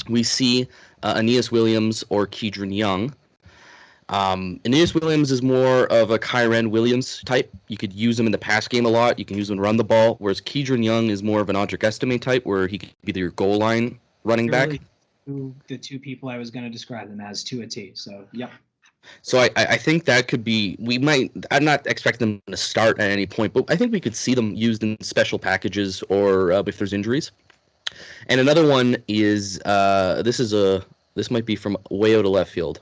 we see Aeneas Williams or Keedron Young. Aeneas Williams is more of a Kyren Williams type. You could use him in the pass game a lot. You can use him to run the ball, whereas Keedron Young is more of an Audric Estime type, where he could be your goal line running back. The two people I was going to describe them as, to a T. So, yep. So I think that could be, I'm not expecting them to start at any point, but I think we could see them used in special packages or if there's injuries. And another one is, this might be from way out of left field,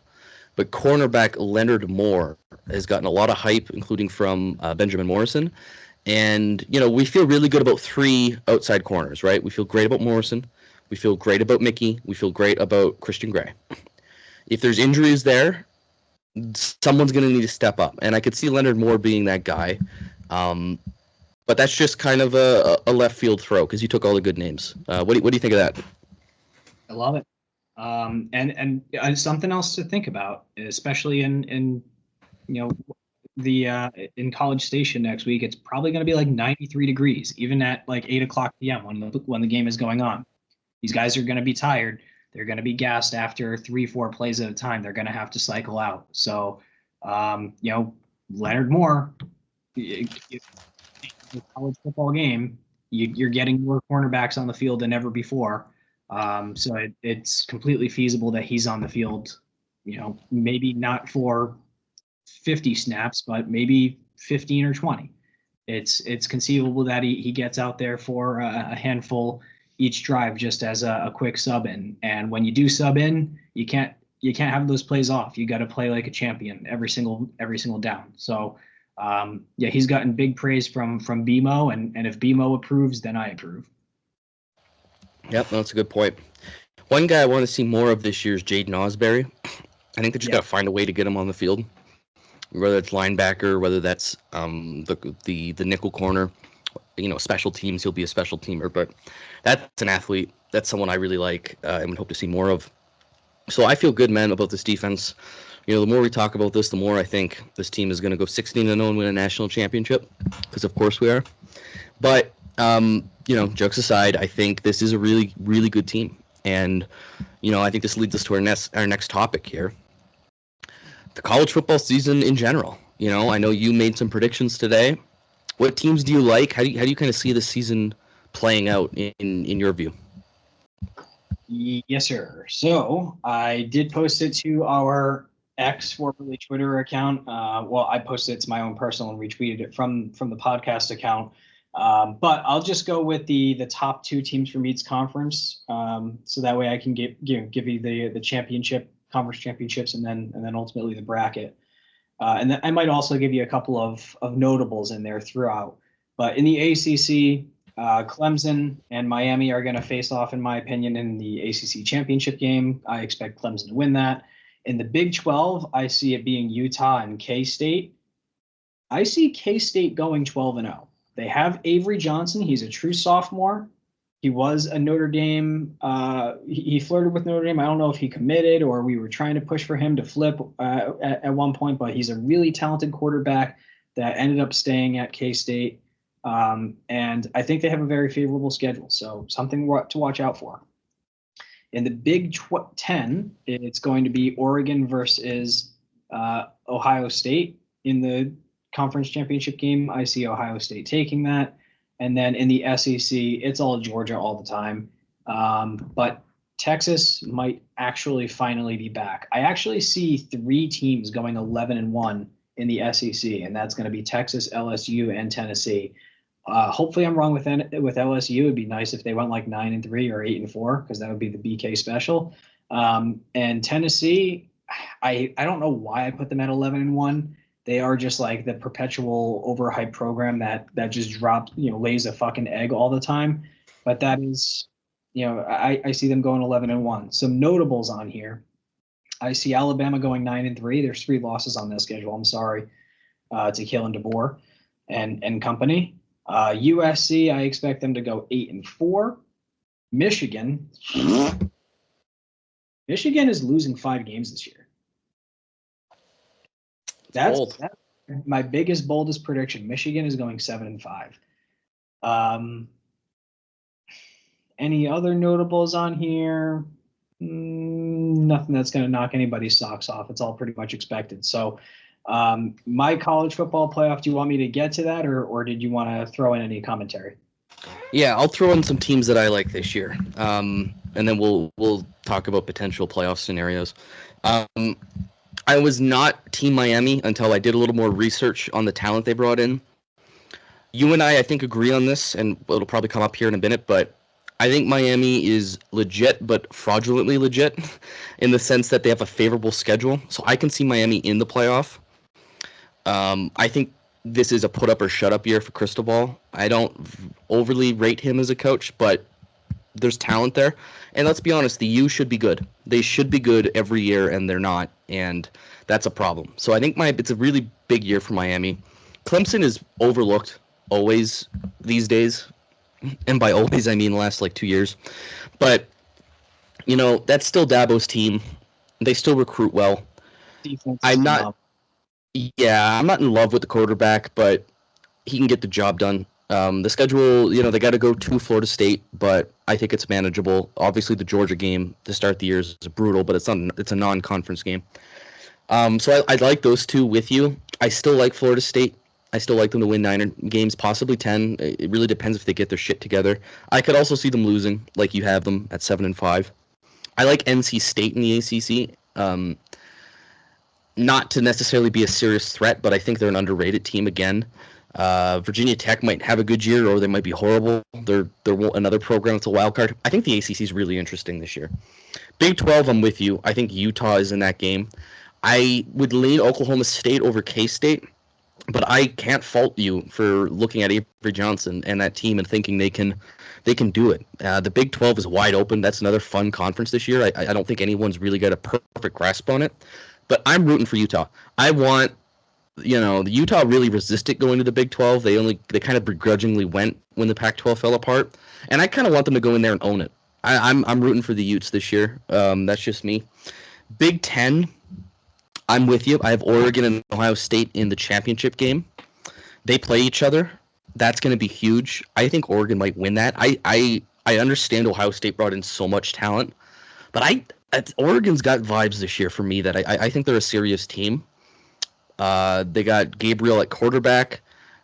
but cornerback Leonard Moore has gotten a lot of hype, including from Benjamin Morrison. And, we feel really good about three outside corners, right? We feel great about Morrison. We feel great about Mickey. We feel great about Christian Gray. If there's injuries there, someone's going to need to step up. And I could see Leonard Moore being that guy. But that's just kind of a left field throw because you took all the good names. What do you think of that? I love it. And something else to think about, especially in College Station next week. It's probably going to be like 93 degrees, even at like 8:00 p.m. when the game is going on. These guys are going to be tired. They're going to be gassed after 3-4 plays at a time. They're going to have to cycle out. So, Leonard Moore, in a college football game, you're getting more cornerbacks on the field than ever before. So it's completely feasible that he's on the field, maybe not for 50 snaps, but maybe 15 or 20. It's conceivable that he gets out there for a handful each drive, just as a quick sub in. And when you do sub in, you can't have those plays off. You got to play like a champion every single down. So he's gotten big praise from BMO, and if BMO approves, then I approve. Yep, that's a good point. One guy I want to see more of this year is Jaden Osbury. I think they just got to find a way to get him on the field, whether it's linebacker, whether that's the nickel corner. Special teams, he'll be a special teamer, but that's an athlete. That's someone I really like and would hope to see more of. So I feel good, man, about this defense. The more we talk about this, the more I think this team is going to go 16-0 and win a national championship, because of course we are. But, jokes aside, I think this is a really, really good team. And, I think this leads us to our next topic here. The college football season in general. I know you made some predictions today. What teams do you like? How do you kind of see the season playing out in your view? Yes, sir. So I did post it to our formerly Twitter account. I posted it to my own personal and retweeted it from the podcast account. But I'll just go with the top two teams from each conference. So that way I can give you the conference championships, and then ultimately the bracket. And then I might also give you a couple of notables in there throughout. But in the ACC, Clemson and Miami are going to face off, in my opinion, in the ACC championship game. I expect Clemson to win that. In the Big 12, I see it being Utah and K-State. I see K-State going 12-0. They have Avery Johnson. He's a true sophomore. He was a Notre Dame. He flirted with Notre Dame. I don't know if he committed or we were trying to push for him to flip at one point, but he's a really talented quarterback that ended up staying at K-State. And I think they have a very favorable schedule, so something to watch out for. In the Big 10, it's going to be Oregon versus Ohio State. In the conference championship game, I see Ohio State taking that. And then in the SEC, it's all Georgia all the time. But Texas might actually finally be back. I actually see 3 teams going 11-1 in the SEC, and that's going to be Texas, LSU, and Tennessee. Hopefully I'm wrong with LSU. It'd be nice if they went like 9-3 or 8-4, because that would be the BK special. And Tennessee, I don't know why I put them at 11-1. They are just like the perpetual overhyped program that just drops, lays a fucking egg all the time. But that is, I see them going 11-1. Some notables on here. I see Alabama going 9-3. There's 3 losses on their schedule. I'm sorry to Kill and DeBoer and company. USC, I expect them to go 8-4. Michigan is losing 5 games this year. That's my biggest, boldest prediction. Michigan is going 7-5. Any other notables on here? Nothing that's going to knock anybody's socks off. It's all pretty much expected. So my college football playoff, do you want me to get to that, or did you want to throw in any commentary? Yeah, I'll throw in some teams that I like this year, and then we'll talk about potential playoff scenarios. I was not Team Miami until I did a little more research on the talent they brought in. You and I think, agree on this, and it'll probably come up here in a minute, but I think Miami is legit, but fraudulently legit, in the sense that they have a favorable schedule. So I can see Miami in the playoff. I think this is a put up or shut up year for Cristobal. I don't overly rate him as a coach, but there's talent there. And let's be honest, the U should be good. They should be good every year, and they're not, and that's a problem. So I think it's a really big year for Miami. Clemson is overlooked always these days, and by always I mean the last 2 years. But, that's still Dabo's team. They still recruit well. I'm not in love with the quarterback, but he can get the job done. The schedule, they got to go to Florida State, but I think it's manageable. Obviously, the Georgia game to start the year is brutal, but it's a non-conference game. So I'd like those 2 with you. I still like Florida State. I still like them to win 9 games, possibly 10. It really depends if they get their shit together. I could also see them losing, like you have them at 7-5. I like NC State in the ACC. Not to necessarily be a serious threat, but I think they're an underrated team again. Virginia Tech might have a good year, or they might be horrible. They're another program that's a wild card. I think the ACC is really interesting this year. Big 12, I'm with you. I think Utah is in that game. I would lean Oklahoma State over K-State, but I can't fault you for looking at Avery Johnson and that team and thinking they can do it. The Big 12 is wide open. That's another fun conference this year. I don't think anyone's really got a perfect grasp on it, but I'm rooting for Utah. I want the Utah really resisted going to the Big 12. They kind of begrudgingly went when the Pac-12 fell apart, and I kind of want them to go in there and own it. I'm rooting for the Utes this year. That's just me. Big 10, I'm with you. I have Oregon and Ohio State in the championship game. They play each other. That's going to be huge. I think Oregon might win that. I understand Ohio State brought in so much talent, but Oregon's got vibes this year for me that I think they're a serious team. They got Gabriel at quarterback.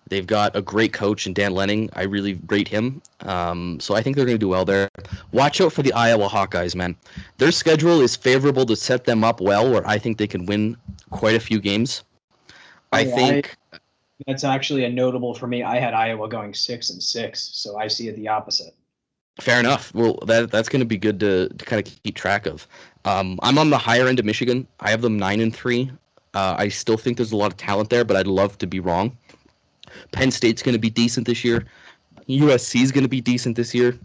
They've got a great coach in Dan Lenning. I really rate him. So I think they're going to do well there. Watch out for the Iowa Hawkeyes, man. Their schedule is favorable to set them up well, where I think they can win quite a few games. I think that's actually a notable for me. I had Iowa going 6-6, so I see it the opposite. Fair enough. Well, that's going to be good to kind of keep track of. I'm on the higher end of Michigan. I have them 9-3. I still think there's a lot of talent there, but I'd love to be wrong. Penn State's going to be decent this year. USC is going to be decent this year.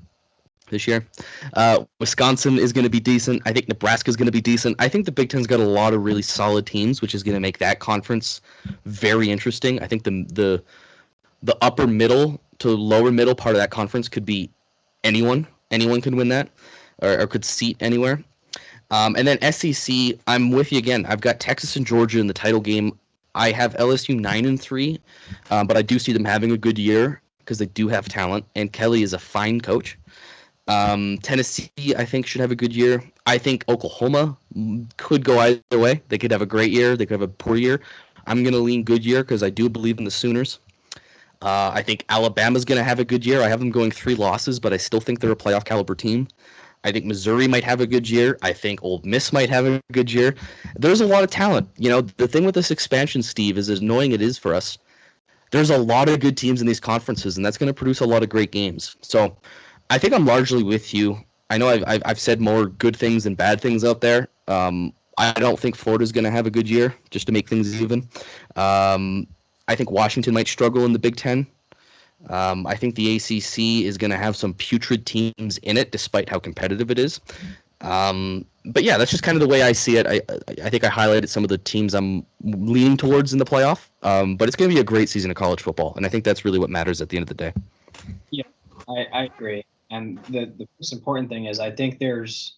Wisconsin is going to be decent. I think Nebraska is going to be decent. I think the Big Ten's got a lot of really solid teams, which is going to make that conference very interesting. I think the upper middle to lower middle part of that conference could be anyone. Anyone could win that or could seat anywhere. And then SEC, I'm with you again. I've got Texas and Georgia in the title game. I have LSU 9-3, but I do see them having a good year because they do have talent, and Kelly is a fine coach. Tennessee, I think, should have a good year. I think Oklahoma could go either way. They could have a great year. They could have a poor year. I'm going to lean good year because I do believe in the Sooners. I think Alabama's going to have a good year. I have them going 3 losses, but I still think they're a playoff caliber team. I think Missouri might have a good year. I think Ole Miss might have a good year. There's a lot of talent. The thing with this expansion, Steve, is as annoying it is for us, there's a lot of good teams in these conferences, and that's going to produce a lot of great games. So I think I'm largely with you. I know I've said more good things than bad things out there. I don't think Florida's going to have a good year, just to make things even. I think Washington might struggle in the Big Ten. I think the ACC is going to have some putrid teams in it, despite how competitive it is. But yeah, that's just kind of the way I see it. I think I highlighted some of the teams I'm leaning towards in the playoff. But it's going to be a great season of college football, and I think that's really what matters at the end of the day. Yeah, I agree. And the most important thing is I think there's,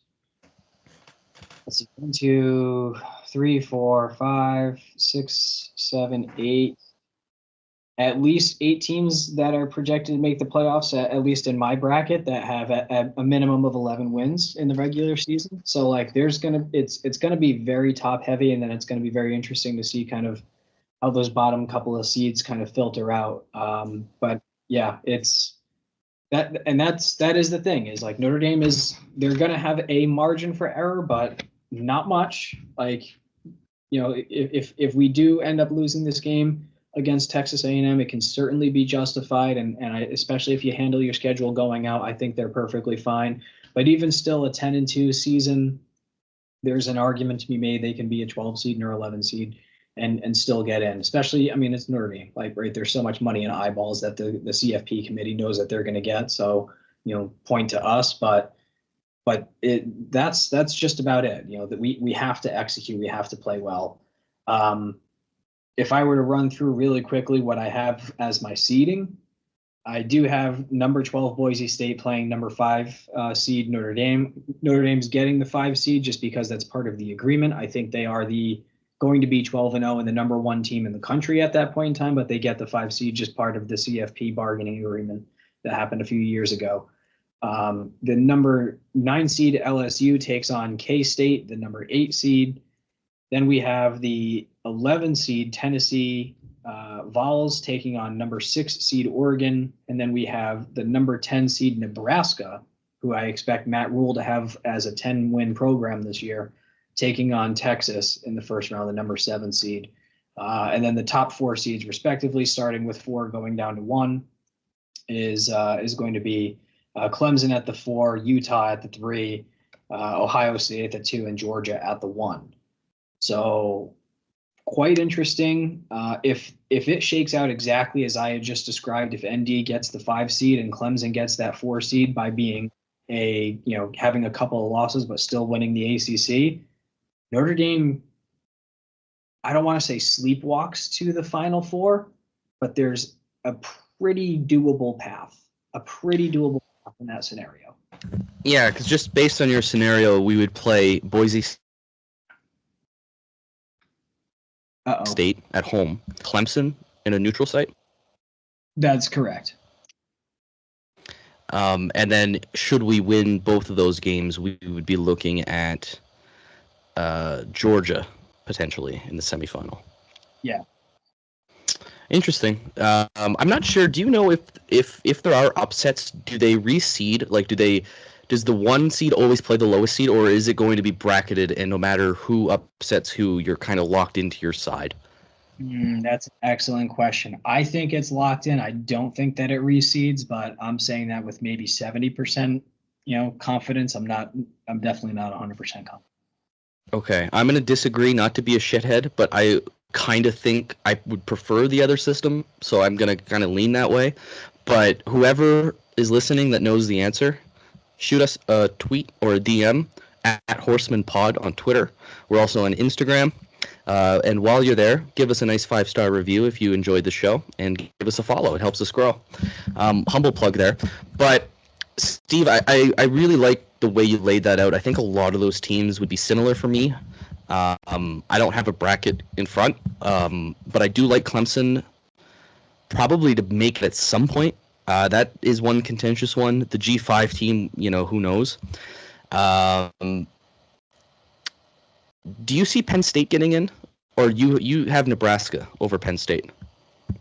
let's see, 1, 2, 3, 4, 5, 6, 7, 8. At least 8 teams that are projected to make the playoffs, at least in my bracket, that have a minimum of 11 wins in the regular season. So like it's gonna be very top heavy, and then it's gonna be very interesting to see kind of how those bottom couple of seeds kind of filter out. But yeah, it's that, and that is the thing, is like Notre Dame they're gonna have a margin for error, but not much. Like, if we do end up losing this game against Texas A&M, it can certainly be justified, and especially if you handle your schedule going out, I think they're perfectly fine. But even still, a 10-2 season, there's an argument to be made they can be a 12 seed or 11 seed and still get in. Especially, I mean, it's Notre Dame. Like, right, there's so much money in eyeballs that the CFP committee knows that they're going to get. So, point to us, but that's just about it. That we have to execute, we have to play well. If I were to run through really quickly what I have as my seeding, I do have number 12 Boise State playing number 5 seed Notre Dame. Notre Dame's getting the 5 seed just because that's part of the agreement. I think they are going to be 12-0 and the number 1 team in the country at that point in time, but they get the 5 seed just part of the CFP bargaining agreement that happened a few years ago. The number 9 seed LSU takes on K-State, the number 8 seed. Then we have the 11 seed Tennessee Vols taking on number 6 seed Oregon. And then we have the number 10 seed Nebraska, who I expect Matt Rule to have as a 10-win program this year, taking on Texas in the first round, the number 7 seed. And then the top 4 seeds, respectively, starting with 4 going down to 1, is going to be Clemson at the 4, Utah at the 3, Ohio State at the 2, and Georgia at the 1. So quite interesting. If it shakes out exactly as I had just described, if ND gets the 5 seed and Clemson gets that 4 seed by being having a couple of losses but still winning the ACC, Notre Dame, I don't want to say sleepwalks to the Final Four, but there's a pretty doable path in that scenario. Yeah, because just based on your scenario, we would play Boise State at home, Clemson in a neutral site. That's correct. And then should we win both of those games, we would be looking at Georgia potentially in the semifinal. Yeah. Interesting. I'm not sure. Do you know if there are upsets, do they reseed? Like, does the 1 seed always play the lowest seed, or is it going to be bracketed and no matter who upsets who, you're kind of locked into your side? That's an excellent question. I think it's locked in. I don't think that it reseeds, but I'm saying that with maybe 70%, confidence. I'm definitely not 100% confident. Okay, I'm going to disagree, not to be a shithead, but I kind of think I would prefer the other system, so I'm going to kind of lean that way. But whoever is listening that knows the answer, shoot us a tweet or a DM at HorsemanPod on Twitter. We're also on Instagram. And while you're there, give us a nice 5-star review if you enjoyed the show, and give us a follow. It helps us grow. Humble plug there. But, Steve, I really like the way you laid that out. I think a lot of those teams would be similar for me. I don't have a bracket in front, but I do like Clemson probably to make it at some point. That is one contentious one. The G5 team, who knows? Do you see Penn State getting in, or you have Nebraska over Penn State?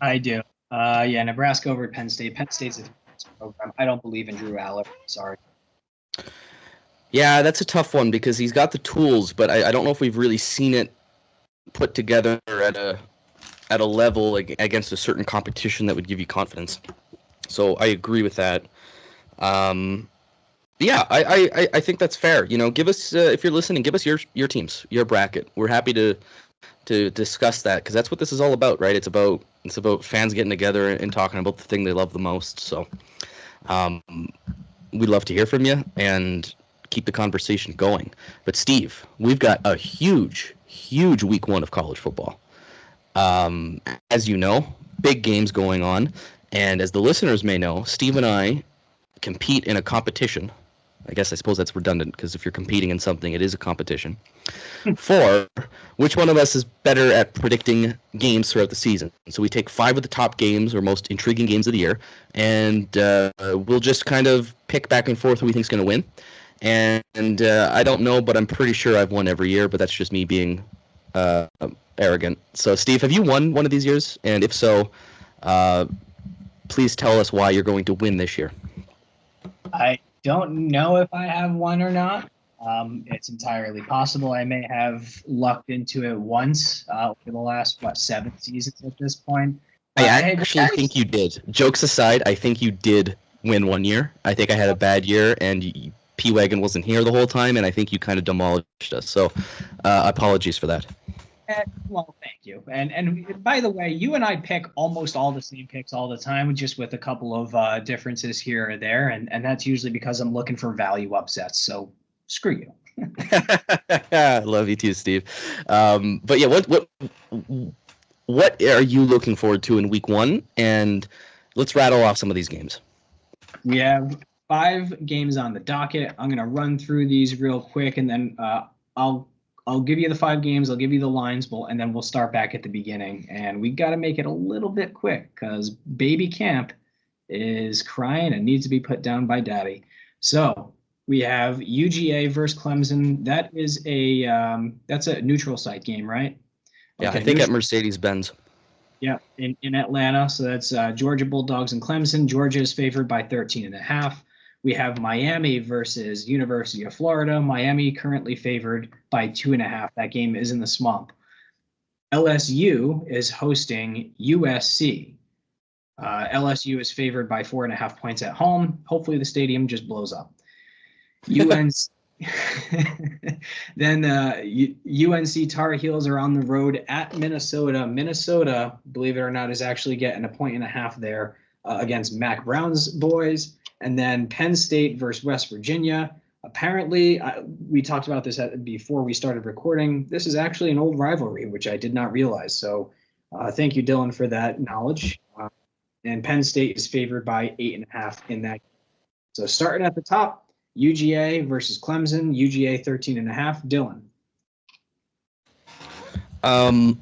I do. Nebraska over Penn State. Penn State's a program. I don't believe in Drew Aller. Sorry. Yeah, that's a tough one because he's got the tools, but I don't know if we've really seen it put together at a at a level against a certain competition that would give you confidence. So I agree with that. Yeah, I think that's fair. Give us if you're listening, give us your teams, your bracket. We're happy to discuss that because that's what this is all about, right? It's about fans getting together and talking about the thing they love the most. So, we'd love to hear from you and keep the conversation going. But Steve, we've got a huge week 1 of college football. As you know, big games going on, and as the listeners may know, Steve and I compete in a competition. I suppose that's redundant because if you're competing in something, it is a competition. For which one of us is better at predicting games throughout the season. So we take 5 of the top games or most intriguing games of the year, and we'll just kind of pick back and forth who we think is going to win. And I don't know, but I'm pretty sure I've won every year, but that's just me being arrogant. So, Steve, have you won one of these years? And if so, please tell us why you're going to win this year. I don't know if I have one or not. It's entirely possible. I may have lucked into it once over the last, 7 seasons at this point. I actually think you did. Jokes aside, I think you did win one year. I think I had a bad year, and P-Wagon wasn't here the whole time, and I think you kind of demolished us. So apologies for that. Well, thank you. And by the way, you and I pick almost all the same picks all the time, just with a couple of differences here or there. And that's usually because I'm looking for value upsets. So screw you. Love you too, Steve. But yeah, what are you looking forward to in week 1? And let's rattle off some of these games. We have 5 games on the docket. I'm going to run through these real quick, and then I'll give you the 5 games. I'll give you the lines, and then we'll start back at the beginning. And we got to make it a little bit quick because baby camp is crying and needs to be put down by daddy. So we have UGA versus Clemson. That is that's a neutral site game, right? Yeah, okay, I think at Mercedes-Benz. Yeah, in Atlanta. So that's Georgia Bulldogs and Clemson. Georgia is favored by 13.5. We have Miami versus University of Florida. Miami currently favored by 2.5. That game is in the swamp. LSU is hosting USC. LSU is favored by 4.5 points at home. Hopefully the stadium just blows up. UNC then UNC Tar Heels are on the road at Minnesota. Minnesota, believe it or not, is actually getting 1.5 there against Mac Brown's boys. And then Penn State versus West Virginia. Apparently, we talked about this before we started recording. This is actually an old rivalry, which I did not realize. So thank you, Dylan, for that knowledge. And Penn State is favored by 8.5 in that. So starting at the top, UGA versus Clemson, UGA 13.5. Dylan.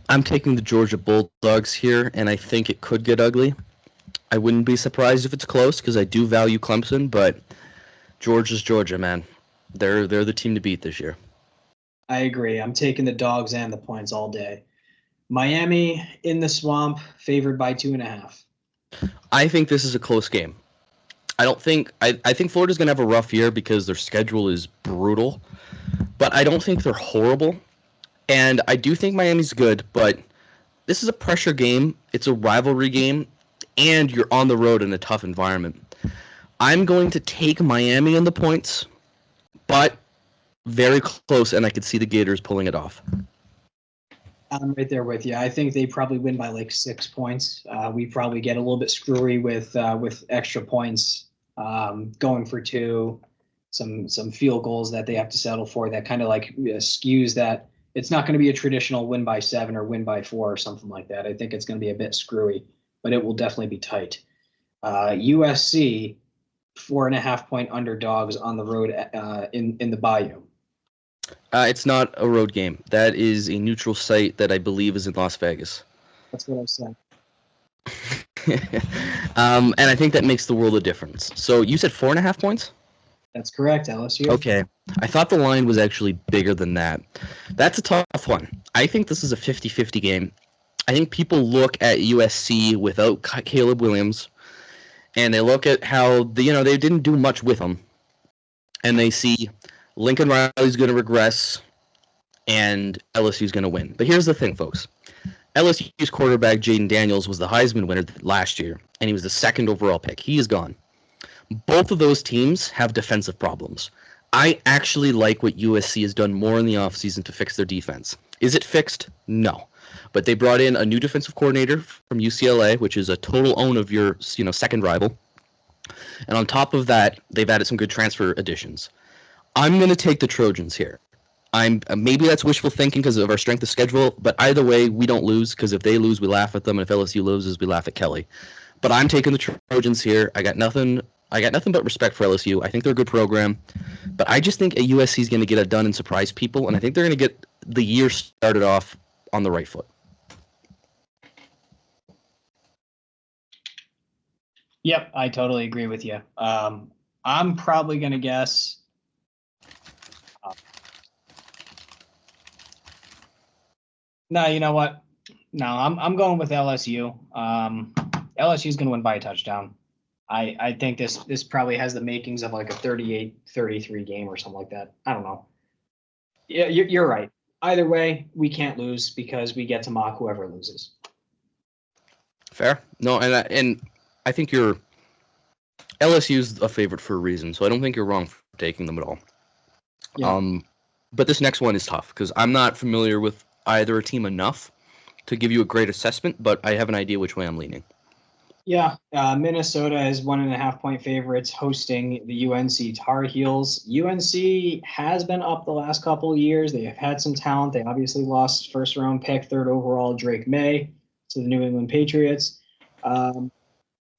I'm taking the Georgia Bulldogs here, and I think it could get ugly. I wouldn't be surprised if it's close because I do value Clemson, but Georgia's Georgia, man. They're the team to beat this year. I agree. I'm taking the dogs and the points all day. Miami in the swamp, favored by 2.5. I think this is a close game. I think Florida's going to have a rough year because their schedule is brutal, but I don't think they're horrible. And I do think Miami's good, but this is a pressure game. It's a rivalry game. And you're on the road in a tough environment. I'm going to take Miami in the points, but very close, and I could see the Gators pulling it off. I'm right there with you. I think they probably win by like 6 points. We probably get a little bit screwy with extra points, going for 2, some field goals that they have to settle for that kind of like skews that it's not going to be a traditional win by 7 or win by 4 or something like that. I think it's going to be a bit screwy, but it will definitely be tight. USC, 4.5 point underdogs on the road in the Bayou. It's not a road game. That is a neutral site that I believe is in Las Vegas. That's what I said. And I think that makes the world of difference. So you said 4.5 points? That's correct, LSU. Okay. I thought the line was actually bigger than that. That's a tough one. I think this is a 50-50 game. I think people look at USC without Caleb Williams, and they look at how they didn't do much with him, and they see Lincoln Riley's going to regress, and LSU's going to win. But here's the thing, folks. LSU's quarterback Jaden Daniels was the Heisman winner last year, and he was the second overall pick. He is gone. Both of those teams have defensive problems. I actually like what USC has done more in the offseason to fix their defense. Is it fixed? No. But they brought in a new defensive coordinator from UCLA, which is a total own of your second rival. And on top of that, they've added some good transfer additions. I'm going to take the Trojans here. Maybe that's wishful thinking because of our strength of schedule, but either way, we don't lose because if they lose, we laugh at them, and if LSU loses, we laugh at Kelly. But I'm taking the Trojans here. I got nothing but respect for LSU. I think they're a good program, but I just think USC is going to get it done and surprise people, and I think they're going to get the year started off on the right foot. Yep, I totally agree with you. I'm probably going to guess. No, you know what? No, I'm going with LSU. LSU is going to win by a touchdown. I think this probably has the makings of like a 38-33 game or something like that. I don't know. Yeah, you're right. Either way, we can't lose because we get to mock whoever loses. Fair. No, and I think LSU's a favorite for a reason, so I don't think you're wrong for taking them at all. Yeah. But this next one is tough because I'm not familiar with either team enough to give you a great assessment, but I have an idea which way I'm leaning. Yeah, Minnesota is 1.5-point favorites hosting the UNC Tar Heels. UNC has been up the last couple of years. They have had some talent. They obviously lost first-round pick, third overall Drake May to the New England Patriots.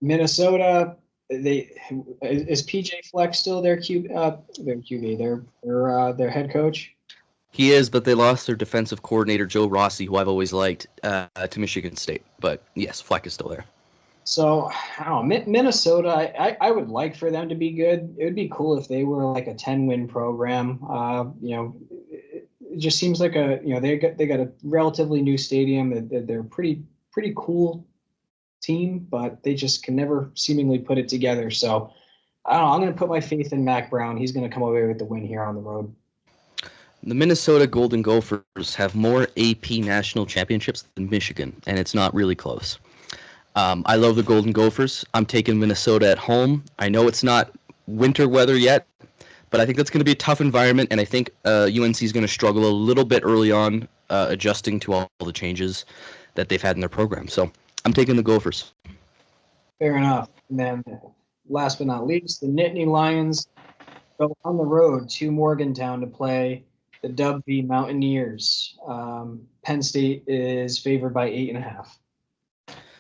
Minnesota, is PJ Fleck still their QB, their head coach? He is, but they lost their defensive coordinator, Joe Rossi, who I've always liked, to Michigan State. But, yes, Fleck is still there. So, I don't know, Minnesota, I would like for them to be good. It would be cool if they were like a 10-win program. It just seems like they got a relatively new stadium. They're a pretty cool team, but they just can never seemingly put it together. So, I don't know, I'm going to put my faith in Mac Brown. He's going to come away with the win here on the road. The Minnesota Golden Gophers have more AP national championships than Michigan, and it's not really close. I love the Golden Gophers. I'm taking Minnesota at home. I know it's not winter weather yet, but I think that's going to be a tough environment, and I think UNC is going to struggle a little bit early on adjusting to all the changes that they've had in their program. So I'm taking the Gophers. Fair enough. And then last but not least, the Nittany Lions go on the road to Morgantown to play the Dub V Mountaineers. Penn State is favored by 8.5.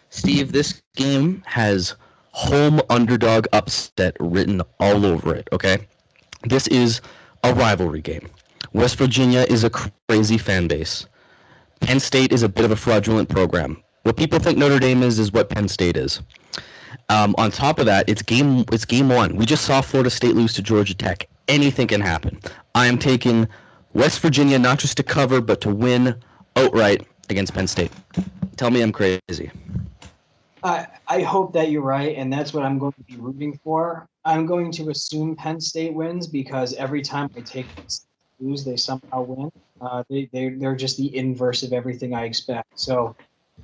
Steve, this game has home underdog upset written all over it, okay? This is a rivalry game. West Virginia is a crazy fan base. Penn State is a bit of a fraudulent program. What people think Notre Dame is what Penn State is. On top of that, it's game one. We just saw Florida State lose to Georgia Tech. Anything can happen. I am taking West Virginia not just to cover, but to win outright against Penn State. Tell me I'm crazy. I hope that you're right, and that's what I'm going to be rooting for. I'm going to assume Penn State wins because every time I take lose, they somehow win. They're just the inverse of everything I expect. So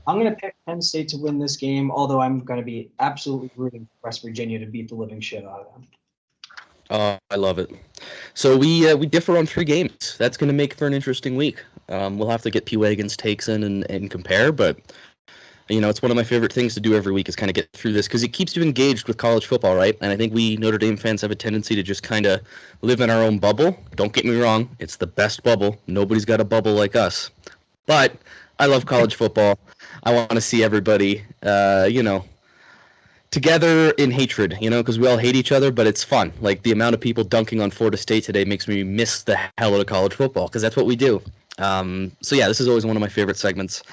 I'm going to pick Penn State to win this game, although I'm going to be absolutely rooting for West Virginia to beat the living shit out of them. I love it. So we differ on 3 games. That's going to make for an interesting week. We'll have to get P-Wagon's takes in and compare, but it's one of my favorite things to do every week is kind of get through this because it keeps you engaged with college football, right? And I think we Notre Dame fans have a tendency to just kind of live in our own bubble. Don't get me wrong. It's the best bubble. Nobody's got a bubble like us. But I love college football. I want to see everybody, together in hatred, because we all hate each other, but it's fun. Like the amount of people dunking on Florida State today makes me miss the hell out of college football because that's what we do. So yeah, this is always one of my favorite segments.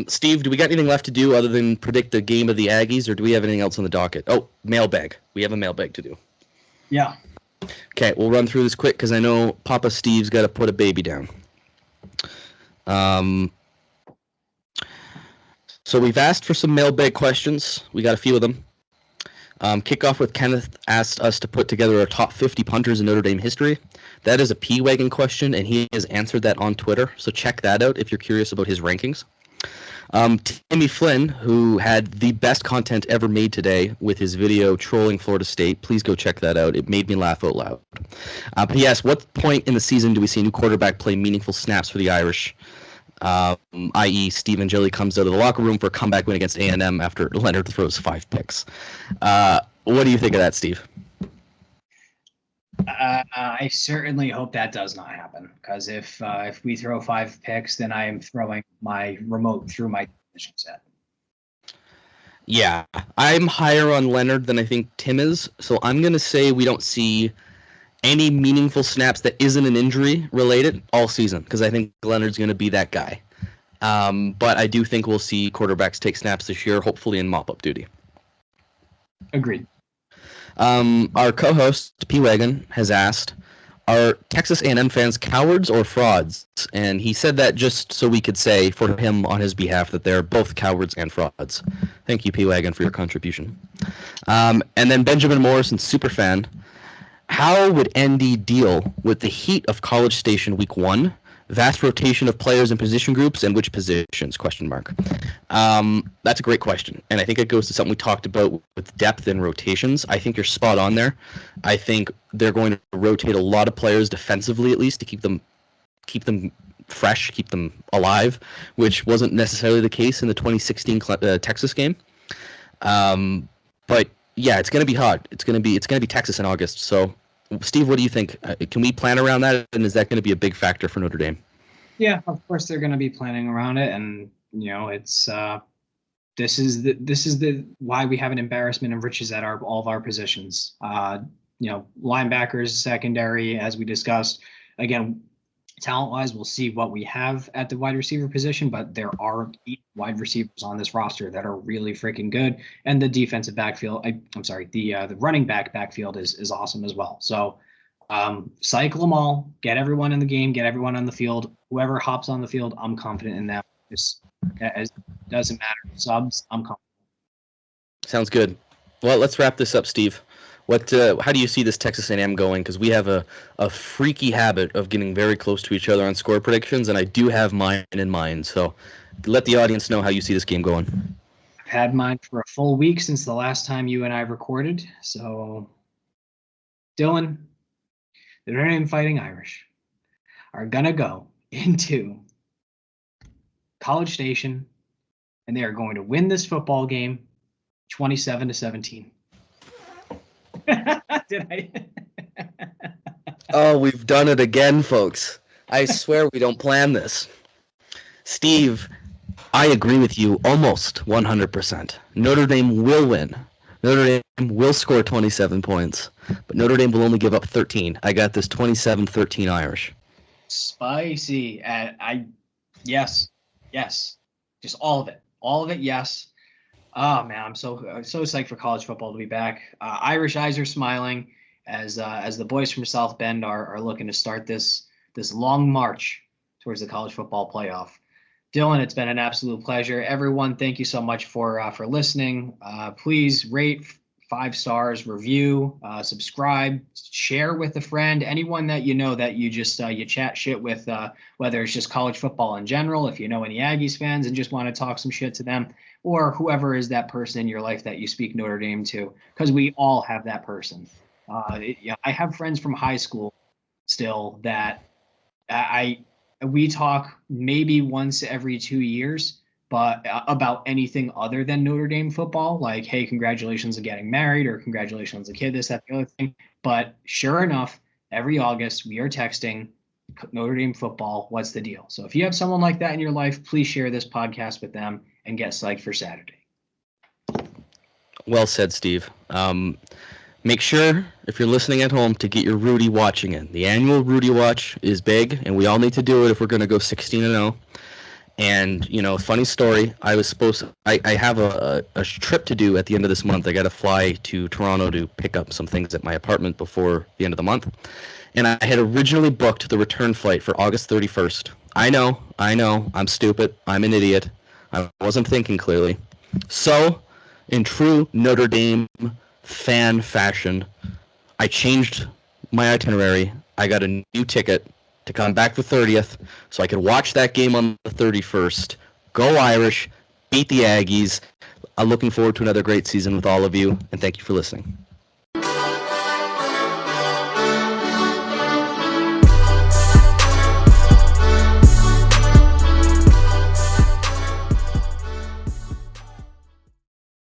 Steve, do we got anything left to do other than predict the game of the Aggies, or do we have anything else on the docket? Oh, mailbag. We have a mailbag to do. Yeah. Okay, we'll run through this quick because I know Papa Steve's got to put a baby down. So we've asked for some mailbag questions. We got a few of them. Kickoff with Kenneth asked us to put together our top 50 punters in Notre Dame history. That is a P-Wagon question, and he has answered that on Twitter. So check that out if you're curious about his rankings. Timmy Flynn, who had the best content ever made today with his video trolling Florida State. Please go check that out. It made me laugh out loud. But he asked, what point in the season do we see a new quarterback play meaningful snaps for the Irish? I.e., Stephen Gilly comes out of the locker room for a comeback win against A&M after Leonard throws 5 picks. What do you think of that, Steve? I certainly hope that does not happen, because if we throw 5 picks, then I am throwing my remote through my television set. Yeah, I'm higher on Leonard than I think Tim is, so I'm going to say we don't see any meaningful snaps that isn't an injury related all season, because I think Leonard's going to be that guy. But I do think we'll see quarterbacks take snaps this year, hopefully in mop-up duty. Agreed. Our co-host, P-Wagon, has asked, are Texas A&M fans cowards or frauds? And he said that just so we could say for him on his behalf that they're both cowards and frauds. Thank you, P-Wagon, for your contribution. And then Benjamin Morrison, superfan, how would ND deal with the heat of College Station Week 1? Vast rotation of players and position groups, and which positions? ? That's a great question, and I think it goes to something we talked about with depth and rotations. I think you're spot on there. I think they're going to rotate a lot of players defensively, at least, to keep them fresh, keep them alive, which wasn't necessarily the case in the 2016 Texas game. But yeah, it's going to be hot. It's going to be Texas in August. So, Steve, what do you think? Can we plan around that, and is that going to be a big factor for Notre Dame? Yeah, of course they're going to be planning around it, and it's this is the why we have an embarrassment of riches at all of our positions. Linebackers, secondary, as we discussed. Again, talent-wise, we'll see what we have at the wide receiver position, but there are 8 wide receivers on this roster that are really freaking good, and the defensive backfield. The running back backfield is awesome as well. So cycle them all, get everyone in the game, get everyone on the field. Whoever hops on the field, I'm confident in that. It doesn't matter. Subs, I'm confident. Sounds good. Well, let's wrap this up, Steve. How do you see this Texas A&M going? Because we have a freaky habit of getting very close to each other on score predictions, and I do have mine in mind. So let the audience know how you see this game going. I've had mine for a full week since the last time you and I recorded. So, Dylan, the Notre Dame Fighting Irish are going to go into College Station, and they are going to win this football game 27-17. Did I? Oh, we've done it again, folks. I swear we don't plan this. Steve, I agree with you almost 100%. Notre Dame will win. Notre Dame will score 27 points, but Notre Dame will only give up 13. I got this 27-13 Irish. Spicy. Yes. Just all of it. Yes. Oh man, I'm so psyched for college football to be back. Irish eyes are smiling as the boys from South Bend are looking to start this long march towards the college football playoff. Dylan, it's been an absolute pleasure. Everyone, thank you so much for listening. Please rate 5 stars, review, subscribe, share with a friend, anyone that you know that you just you chat shit with, whether it's just college football in general, if you know any Aggies fans and just want to talk some shit to them, or whoever is that person in your life that you speak Notre Dame to, because we all have that person. I have friends from high school still that we talk maybe once every 2 years, but about anything other than Notre Dame football, like, hey, congratulations on getting married, or congratulations on the kid, this, that, the other thing. But sure enough, every August we are texting Notre Dame football. What's the deal? So if you have someone like that in your life, please share this podcast with them and get psyched for Saturday. Well said, Steve. Make sure, if you're listening at home, to get your Rudy watching in. The annual Rudy Watch is big, and we all need to do it if we're going to go 16-0. And, funny story, I have a trip to do at the end of this month. I got to fly to Toronto to pick up some things at my apartment before the end of the month. And I had originally booked the return flight for August 31st. I know, I'm stupid, I'm an idiot. I wasn't thinking clearly. So, in true Notre Dame fan fashion, I changed my itinerary. I got a new ticket to come back the 30th so I could watch that game on the 31st, Go Irish. Beat the Aggies. I'm looking forward to another great season with all of you, and thank you for listening.